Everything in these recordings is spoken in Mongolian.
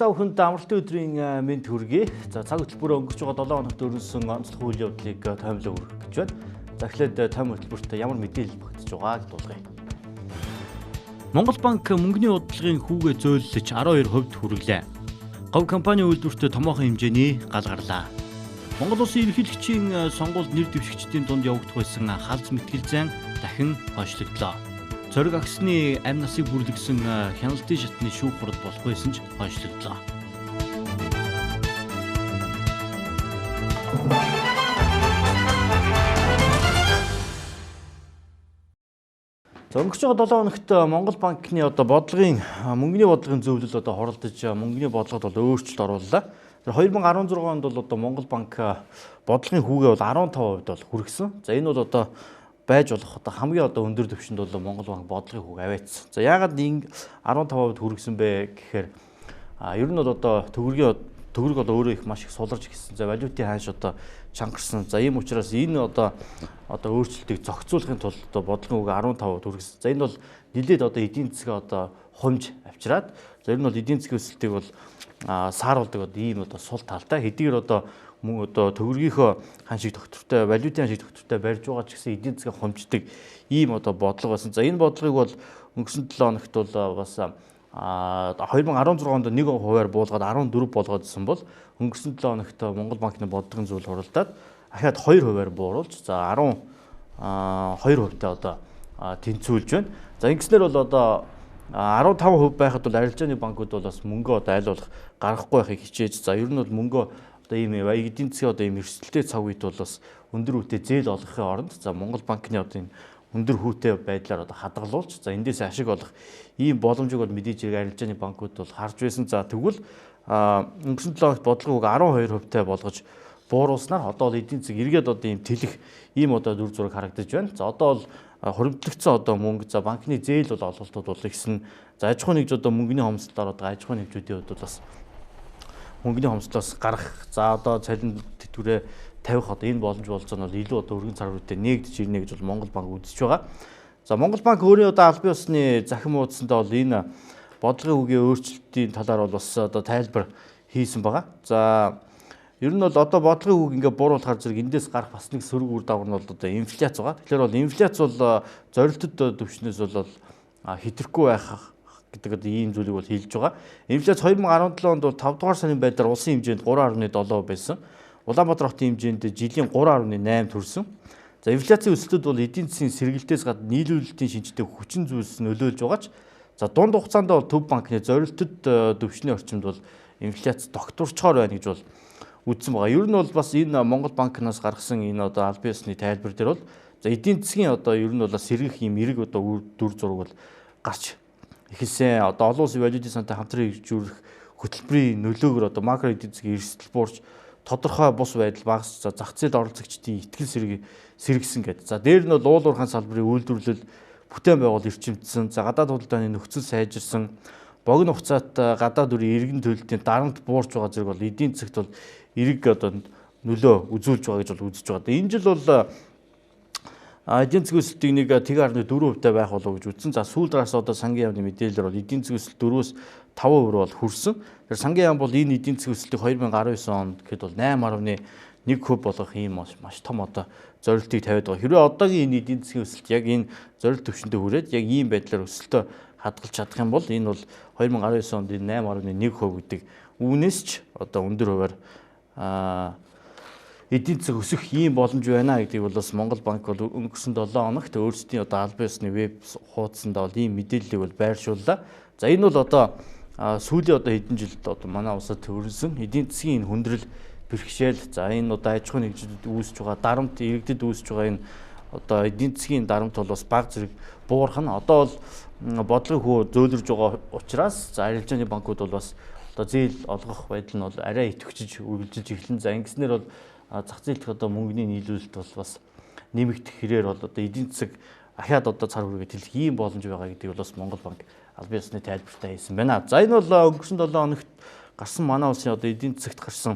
та бүхэнд амралтын өдрийн мэнд хүргэе. За цаг хөтөлбөр өнгөрч байгаа 7 хоногт өрнөсөн онцлог үйл явдлыг таймлаг өргөх гэж байна. За эхлээд тайм хөтөлбөрт ямар мэдээлэл багтаж байгааг дуулгая. Монгол банк мөнгөний бодлогын хүүгээ зөөлөж 12% хүргэлээ. Говь компани үйлдвэрт томоохон хэмжээний гал гарлаа. Монгол улсын ерөнхийлөгчийн сонгуульд нэр дэвшигчдийн дунд явагдах байсан халз мэтгэл зайн дахин хойшлогдлоо. Зориг агсны амь насыг бүрлэгсэн хяналтын шатны шүүх хурд болох байсан ч хойшлогдлоо. Өнгөрч байгаа 7 хоногт Монгол банкны мөнгөний бодлогын зөвлөл хоролдож мөнгөний бодлогод өөрчлөлт орууллаа. 2016 онд бол Монгол банк бодлогын хүүгээ бол 15% хүргэсэн. За энэ бол байж болох хамгийн өндөр түвшинд бол Монгол банк бодлогын хүүг аваадсан. За яагаад энэ 15% хүргэсэн бэ гэхээр ер нь бол төгрөг өөрөө их маш их суларж гисэн. За валютын ханш чангарсан. За ийм учраас энэ өөрчлөлтийг зохицуулахын тулд бодлогын хүүг 15% хүргэсэн. За энэ бол нэлээд эдийн засгийн хумж авчираад за ер нь бол эдийн засгийн өсөлтийг бол сааруулдаг ийм сул талтай хэдийгээр төгрөгийнхөө ханшиг доктортой, валютын ханшиг доктортой барьж байгаа ч гэсэн эдийн засгийн хомждог ийм бодлого байсан. За энэ бодлогыг бол өнгөрсөн 7 хоногт бол бас 2016 онд 1%-аар буулгаад 14 болгоодсэн бол өнгөрсөн 7 хоногт Монгол банкны бодлогын зөвлөл хуралдаад ахаад 2%-аар бууруулж за 12%-тай тэнцвүүлж байна. За ингэснээр бол 15% байхад бол арилжааны банкуд бол бас мөнгө айлуулах гаргахгүй байхыг хичээж. За ер нь бол мөнгө ийм эдийн засгийн ийм эрсдэлтэй цаг үед бол бас өндөр хүүтэй зээл олгохын оронд за Монгол банкны энэ өндөр хүүтэй байдлаар хадгалуулж за эндээс ашиг олох ийм боломжийг бол мэдээж арилжааны банкуд бол харж байсан. За тэгвэл өнгөрсөн 7 хоногт бодлогыг 12%-тай болгож бууруулснаар одоо эдийн засаг эргээд ийм тэлэх ийм дүр зураг харагдаж байна. За одоо бол хуримтлагдсан мөнгө за банкны зээл бол олголтууд бол ихсэн. За аж ахуйн нэгж мөнгөний хомсдолоор аж ахуйн нэгжүүдийн хувьд бол бас мөнгөний хомсдлоос гарах за цалин тэтгэврээ тавих энэ боломж болж байгаа нь бол илүү өргөн цар хүрээтэй нэгдэж ирнэ гэж бол Монгол банк үзэж байгаа. За Монгол банк өөрийн албан ёсны захин уудсандаа бол энэ бодлогын үгийн өөрчлөлтийн талаар бол бас тайлбар хийсэн байгаа. За ер нь бол бодлогын үг бууруулахаар зэрэг эндээс гарах бас нэг сөрөг үр дагавар нь бол инфляц байгаа. Тэгэхээр бол инфляц бол зорилттой төвшнөөс бол хэтрэхгүй байх гэдэг ийм зүйлийг бол хэлж байгаа. Инфляц 2017 онд бол 5 дугаар сарын байдлаар улсын хэмжээнд 3.7 байсан. Улаанбаатар хотын хэмжээнд жилийн 3.8 төрсөн. За инфляцийн өсөлтөд бол эдийн засгийн сэргэлтээс гадна нийлүүлэлтийн шинжтэй хүчин зүйлс нөлөөлж байгаа ч за дунд хугацаанд бол төв банкны зорилттой төвшний орчимд бол инфляц догтворчхоор байна гэж бол үзсэн байгаа. Ер нь бол бас энэ Монгол банкнаас гаргасан энэ албан ёсны тайлбар дээр бол за эдийн засгийн ер нь бол сэргэх ийм эрэг дүр зураг бол гарч эхэлсэн. Олон улсын валютын сантай хамтран хэрэгжүүлэх хөтөлбөрийн нөлөөгөөр макро эдийн засгийн эрсдэл буурч тодорхой бус байдал багасч зах зээлд оролцогчдын итгэл сэргсэн гэдэг. За дээр нь бол уул уурхайн салбарын үйлдвэрлэл бүтээн байгуул эрчимдсэн. За гадаад худалдааны нөхцөл сайжирсан. Богино хугацаат гадаад үрийн иргэн төлөлтийн дарамт буурч байгаа зэрэг бол эдийн засагт бол эрэг нөлөө үзүүлж байгаа гэж бол үзэж байгаа. Энэ жил бол эдийн засгийн өсөлтийг 1.4% байх болов гэж үзсэн. За сүүл дараас сангийн яамны мэдээлэлээр бол эдийн засгийн өсөлт 4-өөс 5% бол хүрсэн. Тэгэхээр сангийн яам бол энэ эдийн засгийн өсөлтийг 2019 онд гэхэд бол 8.1% болгох ийм маш том зорилтыг тавиад байгаа. Хэрвээ одоогийн энэ эдийн засгийн өсөлт яг энэ зорилт төвшөндөө хүрээд яг ийм байдлаар өсөлтөө хадгалж чадах юм бол энэ бол 2019 онд энэ 8.1% гэдэг үүнээс ч өндөр хувиар эдийн засаг өсөх ийм боломж байна гэдгийг бол бас Монгол банк бол өнгөрсөн 7 хоногт өөрсдийн албан ёсны веб хуудсанд бол ийм мэдээллийг бол байршууллаа. За энэ бол сүүлийн хэдэн жилд манай улсад төрсөн эдийн засгийн хүндрэл бэрхшээл за энэ аж ахуйн нэгжүүдэд үүсэж байгаа дарамт иргэдэд үүсэж байгаа энэ эдийн засгийн дарамт бол бас бага зэрэг буурах нь одоо бол бодлогын хөө зөөлрж байгаа учраас за арилжааны банкуд бол бас зээл олгох байдал нь бол арай идэвхжиж үргэлжилж эхэлнэ. За ингэснээр бол зах зээлдэх мөнгөний нийлүүлэлт бол бас нэмэгдэх хэрээр бол эдийн засаг ахаад цар хүрээгээ тэлэх ийм боломж байгаа гэдгийг бол бас Монгол банк албан ёсны тайлбартай хийсэн байна. За энэ бол өнгөрсөн 7 хоногт гарсан манай улсын эдийн засагт гарсан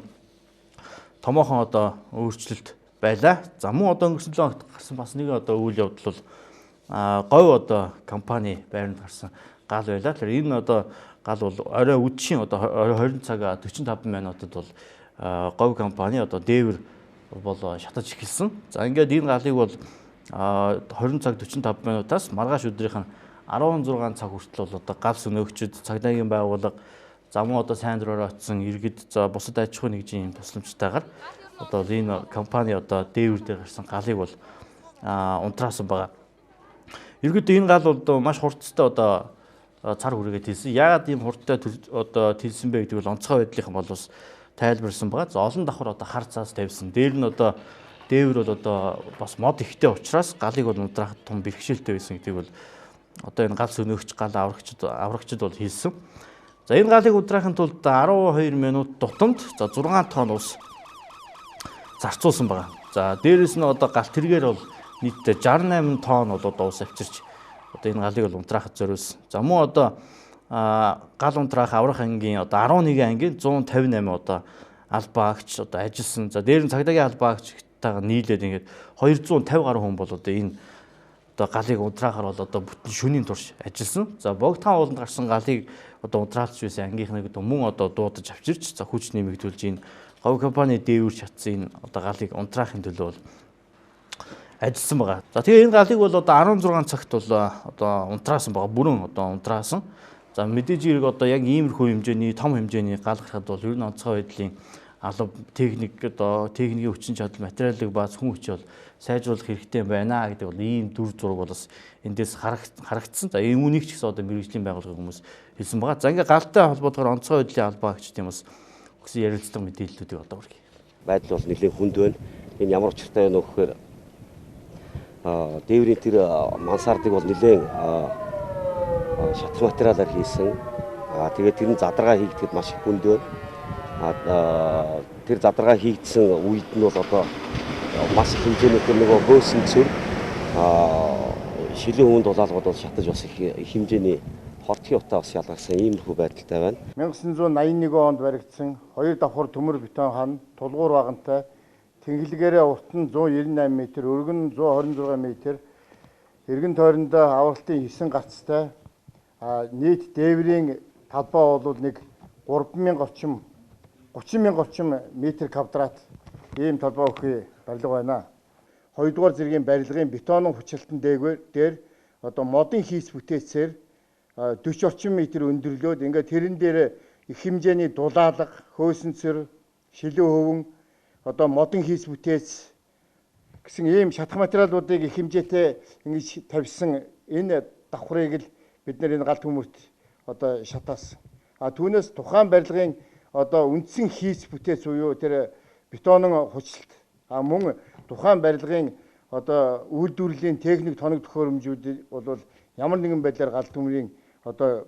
томоохон өөрчлөлт байлаа. За мөн өнгөрсөн 7 хоногт гарсан бас нэг үйл явдал бол говь компани байранд гарсан гал байлаа. Тэгэхээр энэ гал бол орой үдшийн одоо 20 цаг 45 минутад бол говь компани одоо дээвэр бол шатаж эхэлсэн. За ингээд энэ галыг бол 20 цаг 45 минутаас маргааш өдрийнх нь 16 цаг хүртэл бол одоо гал сөнөөгчд, цагдаагийн байгууллага, замун одоо сайн дураараа очсон иргэд, за бусад аж ахуйн нэгжийн тусламжтайгаар одоо энэ компани одоо дээвэр дээр гарсан галыг бол унтраасан байгаа. Ерөнхийдөө энэ гал бол маш хурцтай одоо цар хүрээгээ тэлсэн. Яагаад ийм хурдтай одоо тэлсэн бэ гэдэг бол онцгой байдлынхан бол бас тайлбарсан байгаа. За олон давхар одоо хар цаас тавьсан. Дээр нь одоо дээвэр бол одоо бас мод ихтэй учраас галыг бол унтраахад том бэрхшээлтэй байсан гэдгийг бол одоо энэ гал сөнөөгч, гал аврагчид бол хэлсэн. За энэ галыг унтраахын тулд 12 минут тутамд за 6 тонн ус зарцуулсан байгаа. За дээрэс нь одоо гал тэргээр бол нийтдээ 68 тонн бол одоо ус авчирч одоо энэ галыг бол унтраахад зориулсан. За мөн одоо гал унтраах аврах ангийн одоо 11 ангийн 158 одоо албаагч одоо ажилласан. За дээр нь цагдаагийн албаагчтайгаа нийлээд ингээд 250 гаруй хүн бол одоо энэ одоо галыг унтраахаар бол одоо бүтэн шөнийн турш ажилласан. За богдхан ууланд гарсан галыг одоо унтраалж байсан ангийнхныг мөн одоо дуудаж авчирч за хүч нэмэгдүүлж энэ говь компани дээвэр шатсан энэ одоо галыг унтраахын төлөө бол ажилласан байгаа. За тэгээ энэ галыг бол одоо 16 цагт бол одоо унтраасан байгаа. Бүрэн одоо унтраасан. За мэдээж хэрэг одоо яг иймэрхүү хэмжээний том хэмжээний гал гарахад бол ер нь онцгой байдлын алба техник одоо техникийн хүчин чадал, материалын бааз, хүн хүч бол сайжруулах хэрэгтэй байна гэдэг бол ийм дүр зураг бол бас эндээс харагдсан. За энэ үнийг ч гэсэн одоо мэргэжлийн байгууллагын хүмүүс хэлсэн байгаа. За ингээ галтай холбоотойгоор онцгой байдлын албаагчдын бас өгсөн ярилцлага мэдээллүүдийг одоо хүргэе. Байдал бол нэлээд хүнд байна. Энэ ямар учиртай байна вэ гэхээр дээврийн тэр мансардыг бол нэлээд шатах материалаар хийсэн. Тэгээд тэр нь задаргаа хийгдэхэд маш их хүнд байна. Тэр задаргаа хийгдсэн үед нь бол одоо маш их хэмжээний тэр нөгөө хөөсөн цөр шилийн хүнд дулаалгууд бол шатаж бас их хэмжээний хотгийн утаа бас ялгарсан иймэрхүү байдалтай байна. 1981 онд баригдсан 2 давхар төмөр бетон хан тулгуур вагантай тэнхлэгээрээ урт нь 198 м, өргөн нь 126 м, эргэн тойрондоо авралтын 9 гацтай нийт дээврийн талбай бол нэг 30,000 орчим метр квадрат ийм талбай өгөхий барилга байна. Хоёрдугаар зэргийн барилгын бетонын хүчлэлтэн дээр одоо модын хийс бүтээцээр 40 орчим метр өндөрлөөд ингээд тэрэн дээр их хэмжээний дулаалга, хөөсөнцөр, шилэн хөвөн одоо модон хийс бүтээц гэсэн ийм шатах материалуудыг их хэмжээтэй ингэж тавьсан энэ давхрыг л бид нэр энэ гал төмөрт одоо шатаасан. Түүнээс тухайн барилгын одоо үндсэн хийс бүтээц буюу тэр бетонын хүчлэлт мөн тухайн барилгын одоо үйлдвэрлэлийн техник тоног төхөөрөмжүүд бол ямар нэгэн байдлаар гал төмрийн одоо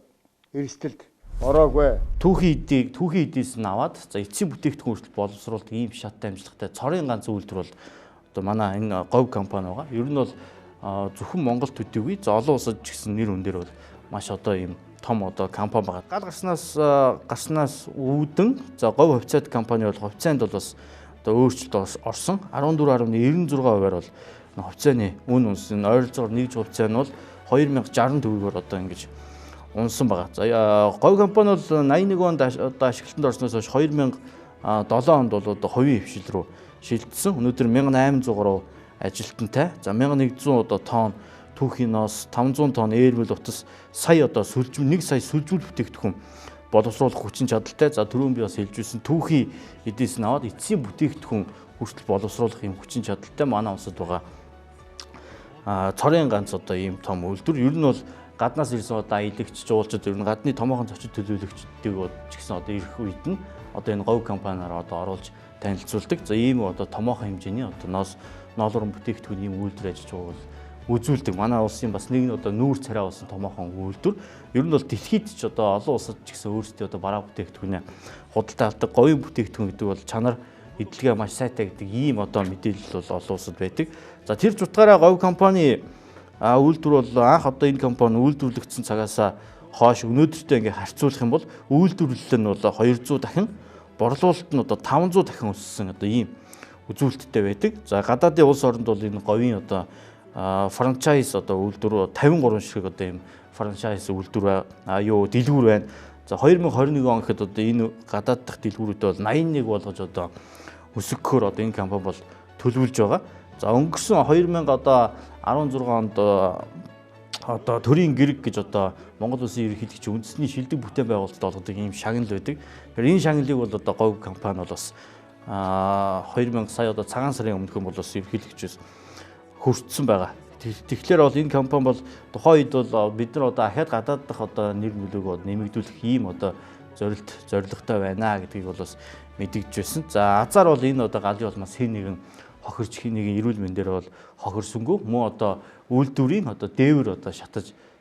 эрсдэлд ороогүй. Түүхийн эдээс нь аваад за эцсийн бүтээгдэхүүн хүртэл боловсруулдаг ийм шаттай амжилттай цорын ганц үйлдвэр бол одоо манай энэ говь компани байгаа. Ер нь бол зөвхөн Монгол төдийгүй за олон улсад ч гэсэн нэр өндөр бол маш одоо ийм том одоо компани байгаа. Гал гарснаас үүдэн за говь хувьцаат компани бол хувьцаанд бол бас одоо өөрчлөлт орсон. 14.96%-аар бол хувьцааны үн үнс энэ ойролцоогоор нэгж хувьцаа нь бол 2060 төгрөгөөр одоо ингэж унсан байгаа. За говь компани бол 81 онд одоо ашиглалтанд орсноос хойш 2007 онд бол одоо хувийн хвшил рүү шилжсэн. Өнөөдөр 1800 гаруй ажилтнтай. За 1100 одоо тонн түүхийн ноос, 500 тонн ээрмэл утас, сая одоо 1 сая сүлжүүл бүтээгдэхүүн боловсруулах хүчин чадалтай. За түрүүн би бас хэлжүүлсэн түүхийн эдээс нь аваад эцсийн бүтээгдэхүүн хүртэл боловсруулах юм хүчин чадалтай манай улсад байгаа. Цорын ганц одоо ийм том үйлдвэр. Ер нь бол гаднаас ирсэн одоо аялагч, жуулчид ер нь гадны томоохон зочид төлөөлөгчдийг ч гэсэн одоо ирэх үед нь одоо энэ говь компаниар одоо оруулж танилцуулдаг. За ийм одоо томоохон хэмжээний одоо ноолорон бүтээгдэхүүн ийм үйлдвэр ажиллаж байгаа бол үзүүлдэг. Манай улсын бас нэг нь одоо нүүр царай болсон томоохон үйлдвэр. Ер нь бол дэлхийд ч одоо олон улсад ч гэсэн өөрсдөө одоо бараа бүтээгдэхүүнээ худалдаа авдаг. Говийн бүтээгдэхүүн гэдэг бол чанар эдлэгээ маш сайтай гэдэг ийм одоо мэдээлэл бол олон улсад байдаг. За тэр зутгаараа говь компани үйлдвэр бол анх одоо энэ компани үйлдвэрлэгдсэн цагаас хойш өнөөдөртөө ингээ харьцуулах юм бол үйлдвэрлэл нь бол 200 дахин, борлуулалт нь одоо 500 дахин өссөн одоо ийм үзүүлэлттэй байдаг. За гадаадын улс оронд бол энэ говийн одоо франчайз одоо үйлдвэр 53 шиг одоо ийм франчайз үйлдвэр дэлгүүр байна. За 2021 он гэхэд одоо энэ гадаад дахь дэлгүүрүүдэд бол 81 болгож одоо өсгөхөөр одоо энэ компани бол төлөвлөж байгаа. За өнгөрсөн 2016 онд одоо төрийн гэрэг гэж одоо Монгол Улсын ерөнхийлөгч үндэсний шилдэг бүтээн байгуулалт олгодог ийм шагнал байдаг. Тэгэхээр энэ шагналыг бол одоо говь компани бол бас 2000 сая одоо цагаан сарын өмнөхөн бол бас ерөнхийлөгчөөс хүртсэн байгаа. Тэгэхээр бол энэ компани бол тухайн үед бол бид нар одоо ахаад гадаад дахь одоо нэр нөлөөгөө нэмэгдүүлэх ийм одоо зорилготой байна гэдгийг бол бас мэдэгдэж байсан. За азар бол энэ одоо галын бол бас хэн нэгэн хохирч хэн нэгэн эрүүл мэндээр бол хохирсонгүй мөн одоо үйлдвэрийн одоо дээвэр одоо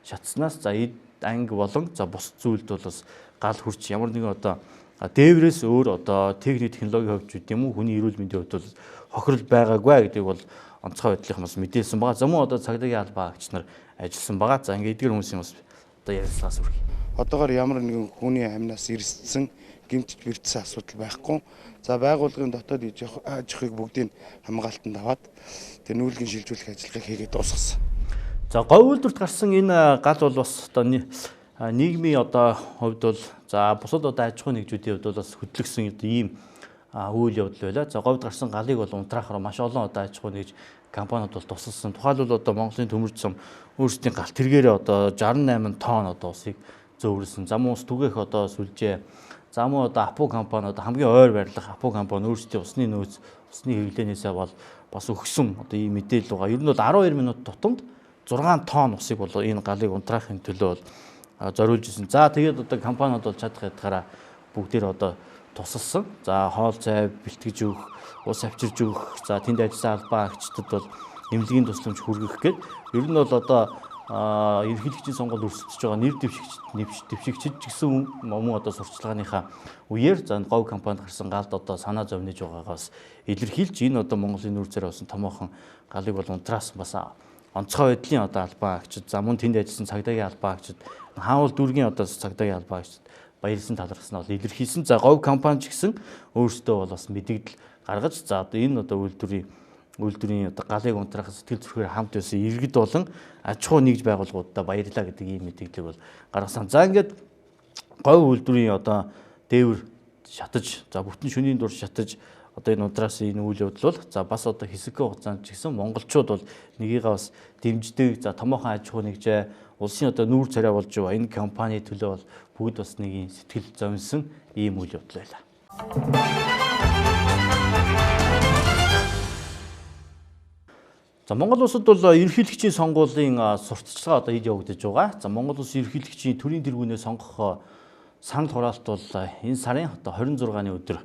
шатснаас за эд анги болон за бус зүйлд бол бас гал хүрч ямар нэгэн одоо дээврээс өөр одоо техник технологийн хөвч үү юм уу хүний эрүүл мэндийн хувьд бол хохирол байгаагүй гэдгийг бол онцгой байдлынхаас мэдээлсэн байгаа. За мөн одоо цагдаагийн албан агч нар ажилласан байгаа. За ингээ эдгээр хүмүүсийн бас одоо ярилцлагаас үргэлж. Одоогоор ямар нэгэн хүний амнаас эрсдсэн гэмтж бэрдсэн асуудал байхгүй. За байгууллагын дотоод аж ахуйг бүгдийг хамгаалтанд аваад тэр нүүлгийн шилжүүлэх ажиллагааг хийгээд дуусгасан. За говь үйлдвэрт гарсан энэ гал бол бас одоо нийгмийн одоо хувьд бол за бусад одоо аж ахуйн нэгжүүдийн хувьд бол бас хөдлөгсөн ийм үйл явдал байлаа. За говьд гарсан галыг бол унтраахаар маш олон одоо аж ахуйн нэгж компаниуд бол тусалсан. Тухайлбал одоо Монголын төмөрч зам өөрсдийн галт тэргээрээ одоо 68 тонн одоо усыг зөөвөрлсөн. Зам ус түгээх одоо сүлжээ. За мөн одоо апу компани одоо хамгийн ойр байрлах апу компани өөрсдийн усны нөөц, усны хэвлэлээсээ бол бас өгсөн одоо ийм мэдээлэл байгаа. Ер нь бол 12 минут тутамд 6 тонн усыг бол энэ галыг унтраахын төлөө бол зориулж ирсэн. За тэгээд одоо компаниуд бол чадах ядгаараа бүгдээр одоо тусалсан. За хоол цай бэлтгэж өгөх, ус авчирж өгөх, за тэнд ажилласан албан агчдад бол эмнэлгийн тусламж хүргэх гээд ер нь бол одоо ерөнхийлөгчийн сонгуульд өрсөлдөж байгаа нэр дэвшигчид ч гэсэн мөн одоо сурчлагынхаа үеэр за говь компанид гарсан галд одоо санаа зовниж байгаагаас илэрхийлж энэ одоо Монголын нүүр царай болсон томоохон галыг бол унтраасан бас онцгой байдлын одоо албан агчид за мөн тэнд ажилласан цагдаагийн албан агчид хаавал дүүргийн одоо цагдаагийн албан агчид баярлсан талархсан бол илэрхийлсэн. За говь компани ч гэсэн өөрсдөө бол бас мэдээлэл гаргаж за одоо энэ одоо үйлдвэрийн одоо галыг унтраах сэтгэл зүрхээр хамт байсан иргэд болон аж ахуй нэгж байгууллагуудаа баярлаа гэдэг ийм мэдээллийг бол гаргасан. За ингээд говь үйлдвэрийн одоо дээвэр шатаж за бүтэн шөнийн дур шатаж одоо энэ унтраас энэ үйл явдал бол за бас одоо хэсэг хугацаанд ч гэсэн монголчууд бол нэгийгээ бас дэмждэг за томоохон аж ахуй нэгжээ улсын одоо нүүр царай болж байгаа энэ компани төлөө бол бүгд бас нэг сэтгэл зовсон ийм үйл явдал байлаа. За Монгол улсад бол ерөнхийлөгчийн сонгуулийн сурталчилгаа одоо хийж явагдаж байгаа. За Монгол улсын ерөнхийлөгчийн төрийн тэргүүнээ сонгох санал хураалт бол энэ сарын одоо 26-ны өдөр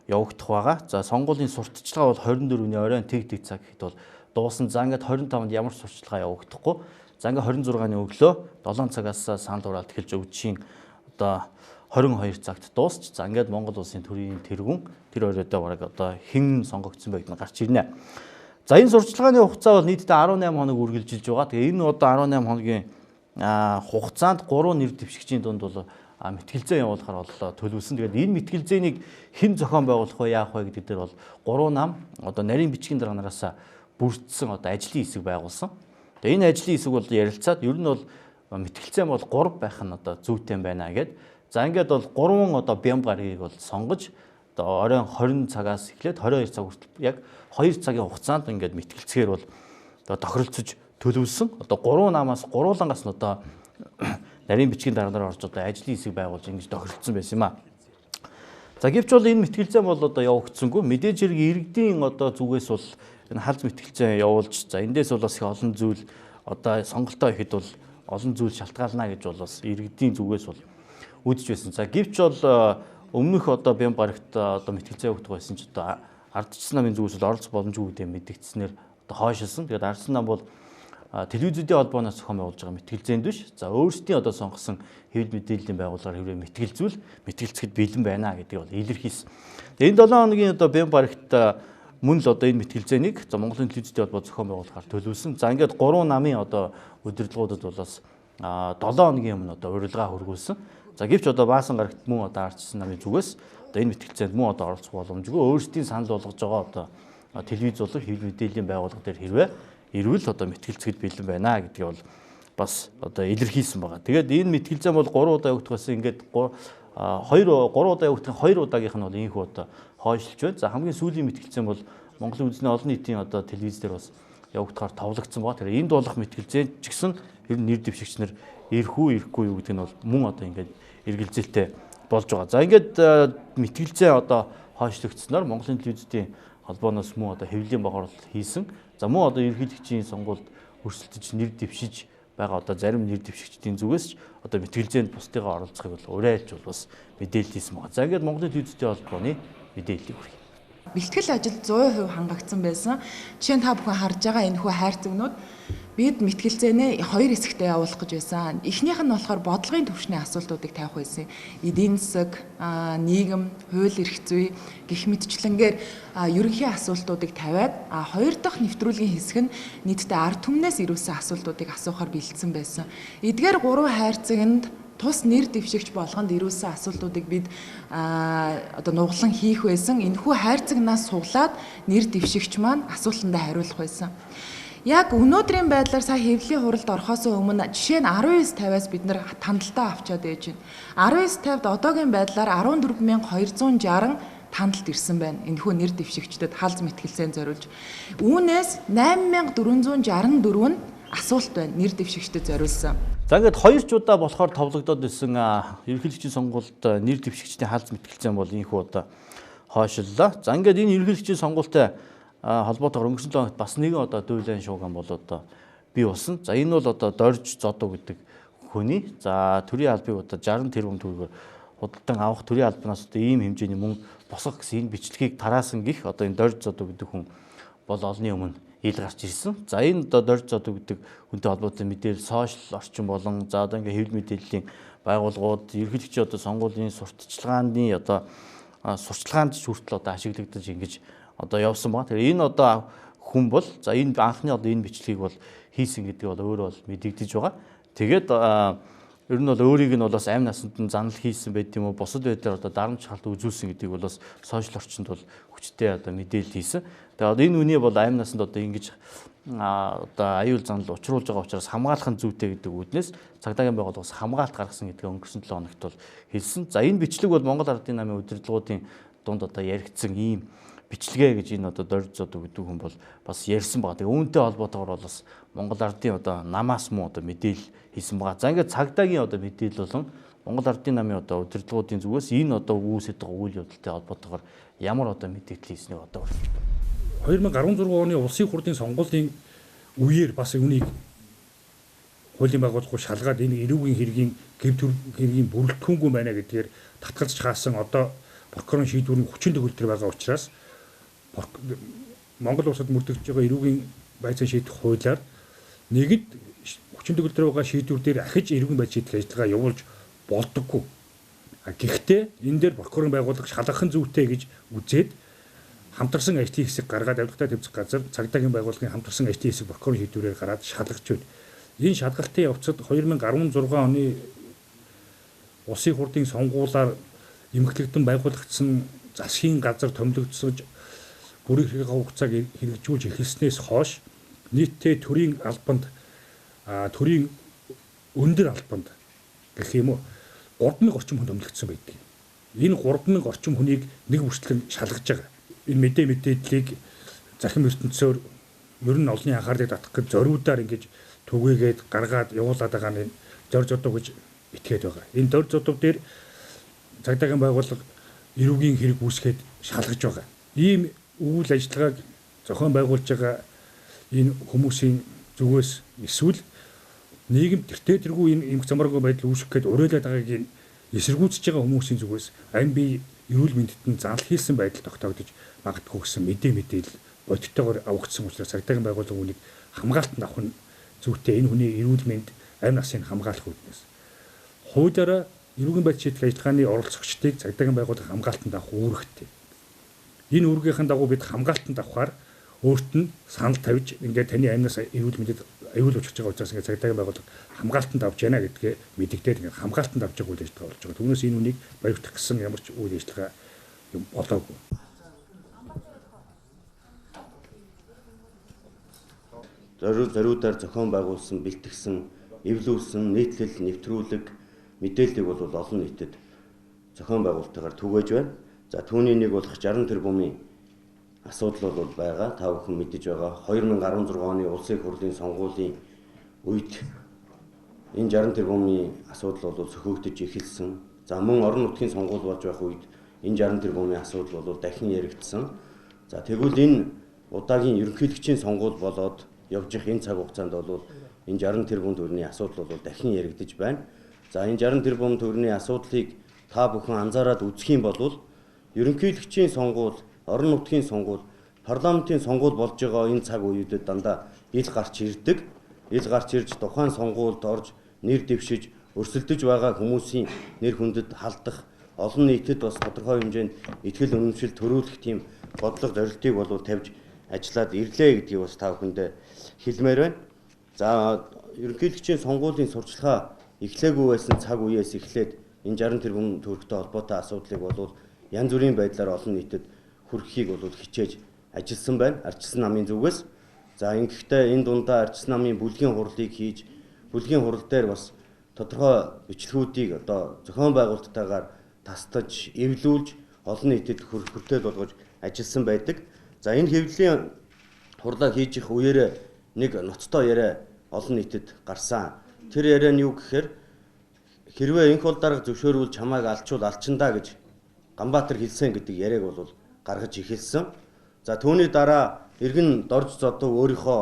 явагдах байгаа. За сонгуулийн сурталчилгаа бол 24-ний оройн тэг цаг хэд бол дуусна. За ингээд 25-нд ямар сурталчилгаа явагдахгүй. За ингээд 26-ны өглөө 7 цагаас санал хураалт эхэлж өгчийн одоо 22 цагт дуусч. За ингээд Монгол улсын төрийн тэргүүн тэр оройдоо бараг одоо хэн сонгогдсон байг нь гарч ирнэ. За энэ сурталчилгааны хугацаа бол нийтдээ 18 хоног үргэлжилж байгаа. Тэгээ энэ одоо 18 хоногийн хугацаанд 3 нэр дэвшигчийн дунд бол мэтгэлзээ явуулахар боллоо төлөвлөсөн. Тэгээд энэ мэтгэлзээнийг хэн зохион байгуулах вэ, яах вэ гэдэг дээр бол 3 нам одоо нарийн бичгийн дараанараас бүрдсэн одоо ажлын хэсэг байгуулсан. Тэгээ энэ ажлын хэсэг бол ярилцаад ер нь бол мэтгэлзээ бол 3 байх нь одоо зүйтэй байна гэд. За ингээд бол 3 одоо бям гарагийг бол сонгож одоо оройн 20 цагаас эхлээд 22 цаг хүртэл яг 2 цагийн хугацаанд ингээд мэтгэлцгээр бол одоо тохиролцож төлөвлөсөн. Одоо 3 намаас гуруулангаас нь одоо нарийн бичгийн дараагаар орж одоо ажлын хэсэг байгуулж ингэж тохиролцсон байсан юм а. За гэвч бол энэ мэтгэлцээ бол одоо явагдсангүй. Мэдээж хэрэг иргэдийн одоо зүгээс бол энэ халз мэтгэлцээ явуулж за эндээс бол бас их олон зүйл одоо сонголтоо ихэд бол олон зүйл шалтгаална гэж бол бас иргэдийн зүгээс бол үүдж байсан. За гэвч бол өмнөх одоо бям гарагт одоо мэтгэлцээ явагдах байсан ч одоо ардчсан намын зүгээс бол оролцох боломжгүй гэдэг мэдэгдснээр одоо хойшилсан. Тэгээд ардчсан нам бол телевизүүдийн холбооноос зохион байгуулж байгаа мэтгэлзээнд биш. За өөрсдийн одоо сонгосон хэвлэл мэдээллийн байгууллагаар хэврээ мэтгэлцэхэд бэлэн байна гэдгийг бол илэрхийлсэн. Энэ 7 хоногийн одоо бям гарагт мөн л одоо энэ мэтгэлзээнийг за Монголын телевизүүдийн холбоо зохион байгуулахаар төлөвлөсөн. За ингээд 3 намын одоо удирдлагуудад бол бас 7 хоногийн өмнө одоо урилга хөргүүлсэн. За гэвч одоо баасан гарагт мөн одоо ардчсан намын зүгээс одоо энэ мэтгэлцээнд мөн одоо оролцох боломжгүй өөрсдийн санал болгож байгаа одоо телевиз болон хэвлэл мэдээллийн байгууллага дээр хэрвээ ирвэл одоо мэтгэлцэхэд бэлэн байна гэдгийг бол бас одоо илэрхийлсэн байгаа. Тэгээд энэ мэтгэлзээ бол 3 удаа явагдах байсан. Ингээд 3 удаа явагдах 2 удаагийнх нь бол ийхүү одоо хойшлж байна. За хамгийн сүүлийн мэтгэлзээ бол Монголын үндэсний олон нийтийн одоо телевиз дээр бас явагдахаар товлогдсон байгаа. Тэгэхээр энд болох мэтгэлзээ ч гэсэн ер нь нэр дэвшигч нар ирэх үү ирэхгүй юу гэдэг нь бол мөн одоо ингээд эргэлзээтэй болж байгаа. За ингээд мэтгэлзээ одоо хойшлогдсноор Монголын телевизийн холбооноос мөн одоо хэвлэлийн богорол хийсэн. За мөн одоо ерөнхийлөгчийн сонгуульд өрсөлдөж нэр дэвшиж байгаа одоо зарим нэр дэвшигчдийн зүгээс ч одоо мэтгэлзээнд бусдыгаа оролцохыг бол урайж бол бас мэдээлэл хийсэн байгаа. За ингээд Монголын телевизийн холбооны мэдээллийг хүргэе. Бэлтгэл ажил 100% хангагдсан байсан. Жишээ нь та бүхэн харж байгаа энэ хүү хайрцагнууд бид мэтгэлзээнээ 2 хэсэгтээ явуулах гэж байсан. Эхнийх нь болохоор бодлогын түвшний асуултуудыг тавих байсан. Эдийн засаг, нийгэм, хууль эрх зүй гэх мэтчлэнгээр ерөнхий асуултуудыг тавиад хоёр дахь нэвтрүүлгийн хэсэг нь нийтдээ ард түмнээс ирүүлсэн асуултуудыг асуухаар бэлдсэн байсан. Эдгээр 3 хайрцагт тус нэр дэвшигч болгонд ирүүлсэн асуултуудыг бид одоо нуглан хийх байсан. Энэхүү хайрцагнаас суглаад нэр дэвшигч маань асуултандаа хариулах байсан. Яг өнөөдрийн байдлаар сая хэвлэлийн хуралд орохоос өмнө жишээ нь 1950-аас бид нэр тандалтаа авчаад ээж байна. 1950-д одоогийн байдлаар 14260 тандалт ирсэн байна. Энэхүү нэр дэвшигчдэд халз мэтгэлзээн зориулж. Үүнээс 8464 нь асуулт байна. Нэр дэвшигчдэд зориулсан. За ингээд 2 удаа болохоор товлогдоод исэн ерөнхийлөгчийн сонгуульд нэр дэвшигчдийн халз мэтгэлзээн бол ийхүү одоо хойшллоо. За ингээд энэ ерөнхийлөгчийн сонгуультай холбоотойгоор өнгөрсөн 7 хоногт бас нэгэн одоо дуйлайн шууган бол одоо бий болсон. За энэ бол одоо Дорж Зодуу гэдэг хүний за төрийн албыг одоо 60 тэрбум төгрөгөөр худалдан авах төрийн албанаас одоо ийм хэмжээний мөнгө босгох гэсэн энэ бичлэгийг тараасан гих одоо энэ Дорж Зодуу гэдэг хүн бол олонний өмнө ил гарч ирсэн. За энэ одоо Дорж Зодуу гэдэг хүнтэй холбоотой мэдээлэл сошиал орчин болон за одоо ингээ хэвлэл мэдээллийн байгууллагууд ерөнхийлөгчийн одоо сонгуулийн сурталчилгааны одоо сурталчилгаанд ч хүртэл одоо ашиглагдаж ингэж одоо явсан байна. Тэгэхээр энэ одоо хүн бол за энэ анхны одоо энэ бичлэгийг бол хийсэн гэдэг бол өөрөө бол мэдэгдэж байгаа. Тэгээд ер нь бол өөрийг нь бол бас амь насанд нь занал хийсэн байт юм уу бусад байдлаар одоо дарамт шалт үзүүлсэн гэдгийг бол бас сошиал орчинд бол хүчтэй одоо мэдээлэл хийсэн. Тэгээд энэ үний бол амь насанд одоо ингэж одоо аюул занал учруулж байгаа учраас хамгаалах нь зүйтэй гэдэг үүднээс цагдаагийн байгууллагаас хамгаалт гаргасан гэдгийг өнгөрсөн 7 хоногт бол хэлсэн. За энэ бичлэг бол Монгол Ардын намын удирдлагуудын дунд одоо яригдсан ийм бичлэгээ гэж энэ одоо Дорж Зодуу гэдэг хүн бол бас ярьсан байгаа. Тэгээ үүнтэй холбоотойгоор бол бас Монгол Ардын одоо намаас муу одоо мэдээлэл хийсэн байгаа. За ингээд цагдаагийн одоо мэдээлэл болон Монгол Ардын намын одоо удирдлагуудын зүгээс энэ одоо үүсэж байгаа үйл явдалтай холбоотойгоор ямар одоо мэдээлэл хийснийг одоо 2016 оны улсын хурлын сонгуулийн үеэр бас үүнийг хуулийн байгууллагууд шалгаад энэ эрүүгийн хэргийн гэв төр хэргийн бүрэлдэхүүнгүй байна гэдгээр татгалзаж хаасан одоо прокурорын шийдвэр нь хүчин төгөлдөр байгаа учраас Монгол улсад мөрдөгдөж байгаа эрүүгийн байцаан шийдэх хуулиар нэгд хүчин төгөлдөр байгаа шийдвэр дээр ахиж эрүүгийн байцаан шийдэх ажиллагаа явуулж болдоггүй. Гэхдээ энэ дээр прокурорын байгууллага шалгахын зүйтэй гэж үзээд хамтарсан ажлын хэсэг гаргаад авилгатай төвцөх газар цагдаагийн байгууллагын хамтарсан ажлын хэсэг прокурорын шийдвэрээр гараад шалгаж байна. Энэ шалгалтын явцад 2016 оны улсын хурлын сонгуулиар эмэгтэйгдэн байгуулагдсан засгийн газар томилогдсож бүрийн хэрэг хугацааг хэрэгжүүлж эхэлснээс хойш нийтдээ төрийн албанд төрийн өндөр албанд гэх юм уу 3000 орчим хүн томилогдсон байдаг. Энэ 3000 орчим хүнийг нэг бүрчлэн шалгаж байгаа. Энэ мэдээллийг захим ертөнцөөр ер нь олонний анхаарлыг татах гэж зориудаар ингэж түгээгээд гаргаад явуулаад байгаа нь Дорж Зодуу гэж итгээд байгаа. Энэ Дорж Зодуу дээр цагдаагийн байгууллага эрүүгийн хэрэг үүсгээд шалгаж байгаа. Ийм үйл ажиллагааг зохион байгуулж байгаа энэ хүмүүсийн зүгээс эсвэл нийгэм тэртэргүй энэ эмх замааргүй байдал үүсгэх гээд уриалаад байгааг эсэргүүцэж байгаа хүмүүсийн зүгээс амь бие эрүүл мэндэд нь занл хийсэн байдал тогтоогдож магадгүй гэсэн мэдээлэл бодиттойгоор авагдсан учраас цагдаагийн байгууллага үнийг хамгаалтанд авах нь зүйтэй. Энэ хүний эрүүл мэнд амь насыг хамгаалах үүднээс хуулиараа эрүүгийн байцаан шийдэх ажиллагааны оролцогчдыг цагдаагийн байгууллага хамгаалтанд авах үүрэгтэй. Энэ үүргийнхэн дагуу бид хамгаалтанд авахаар өөрт нь санал тавьж ингээд таны амнаас эрүүл мэндэд аюул учрж байгаа учраас ингээд цагдаагийн байгууллага хамгаалтанд авч яана гэдгээ мэдэгдээд ингээд хамгаалтанд авч байгаа үйл ажиллагаа болж байгаа. Түүнээс энэ үнийг баримтах гэсэн ямар ч үйл ажиллагаа юм болоогүй. Зориудаар зохион байгуулсан бэлтгэсэн эвлүүлсэн нийтлэл нэвтрүүлэг мэдээллийг бол олон нийтэд зохион байгуулалтаар түгээж байна. За түүний нэг болох 60 тэрбумын асуудал бол байгаа. Та бүхэн мэдэж байгаа. 2016 оны улсын их хурлын сонгуулийн үед энэ 60 тэрбумын асуудал бол сөхөгдөж эхэлсэн. За мөн орон нутгийн сонгуул болж байх үед энэ 60 тэрбумын асуудал бол дахин яригдсан. За тэгвэл энэ удаагийн ерөнхийлөгчийн сонгуул болоод явж их энэ цаг хугацаанд бол энэ 60 тэрбум төгрөгийн асуудал бол дахин яригдж байна. За энэ 60 тэрбум төгрөгийн асуудлыг та бүхэн анзаараад үзэх юм бол ерөнхийлөгчийн сонгуул, орон нутгийн сонгуул, парламентын сонгуул болж байгаа энэ цаг үеүүдэд дандаа ил гарч ирдэг. Ил гарч ирж тухайн сонгуульд орж нэр дэвшиж өрсөлдөж байгаа хүмүүсийн нэр хүндэд халдах, олон нийтэд бас тодорхой хэмжээнд итгэл үнэмшил төрүүлэх тийм бодлого зорилтыг бол тавьж ажиллаад ирлээ гэдгийг бас та бүхэндээ хэлмээр байна. За ерөнхийлөгчийн сонгуулийн сурчлагаа эхлээгүй байсан цаг үеэс эхлээд энэ 60 тэрбум төгрөгтэй холбоотой асуудлыг бол янз бүрийн байдлаар олон нийтэд хүргэхийг бол хичээж ажилласан байна. Ардчилсан намын зүгээс. За ингэхдээ энэ дундаа ардчилсан намын бүлгийн хурлыг хийж, бүлгийн хурал дээр бас тодорхой бичлэгүүдийг одоо зохион байгуулалттайгаар тастаж, эвлүүлж олон нийтэд хүртэл болгож ажилласан байдаг. За энэ хэвлэлийн хурлаа хийж их үеэрээ нэг ноцтой яриа олон нийтэд гарсан. Тэр яриа нь юу гэхээр хэрвээ энх бол дарга зөвшөөрвөл чамайг алчиндаа гэж Ганбаатар хэлсэн гэдэг яриаг бол гаргаж эхэлсэн. За түүний дараа иргэн дорж зодов өөрийнхөө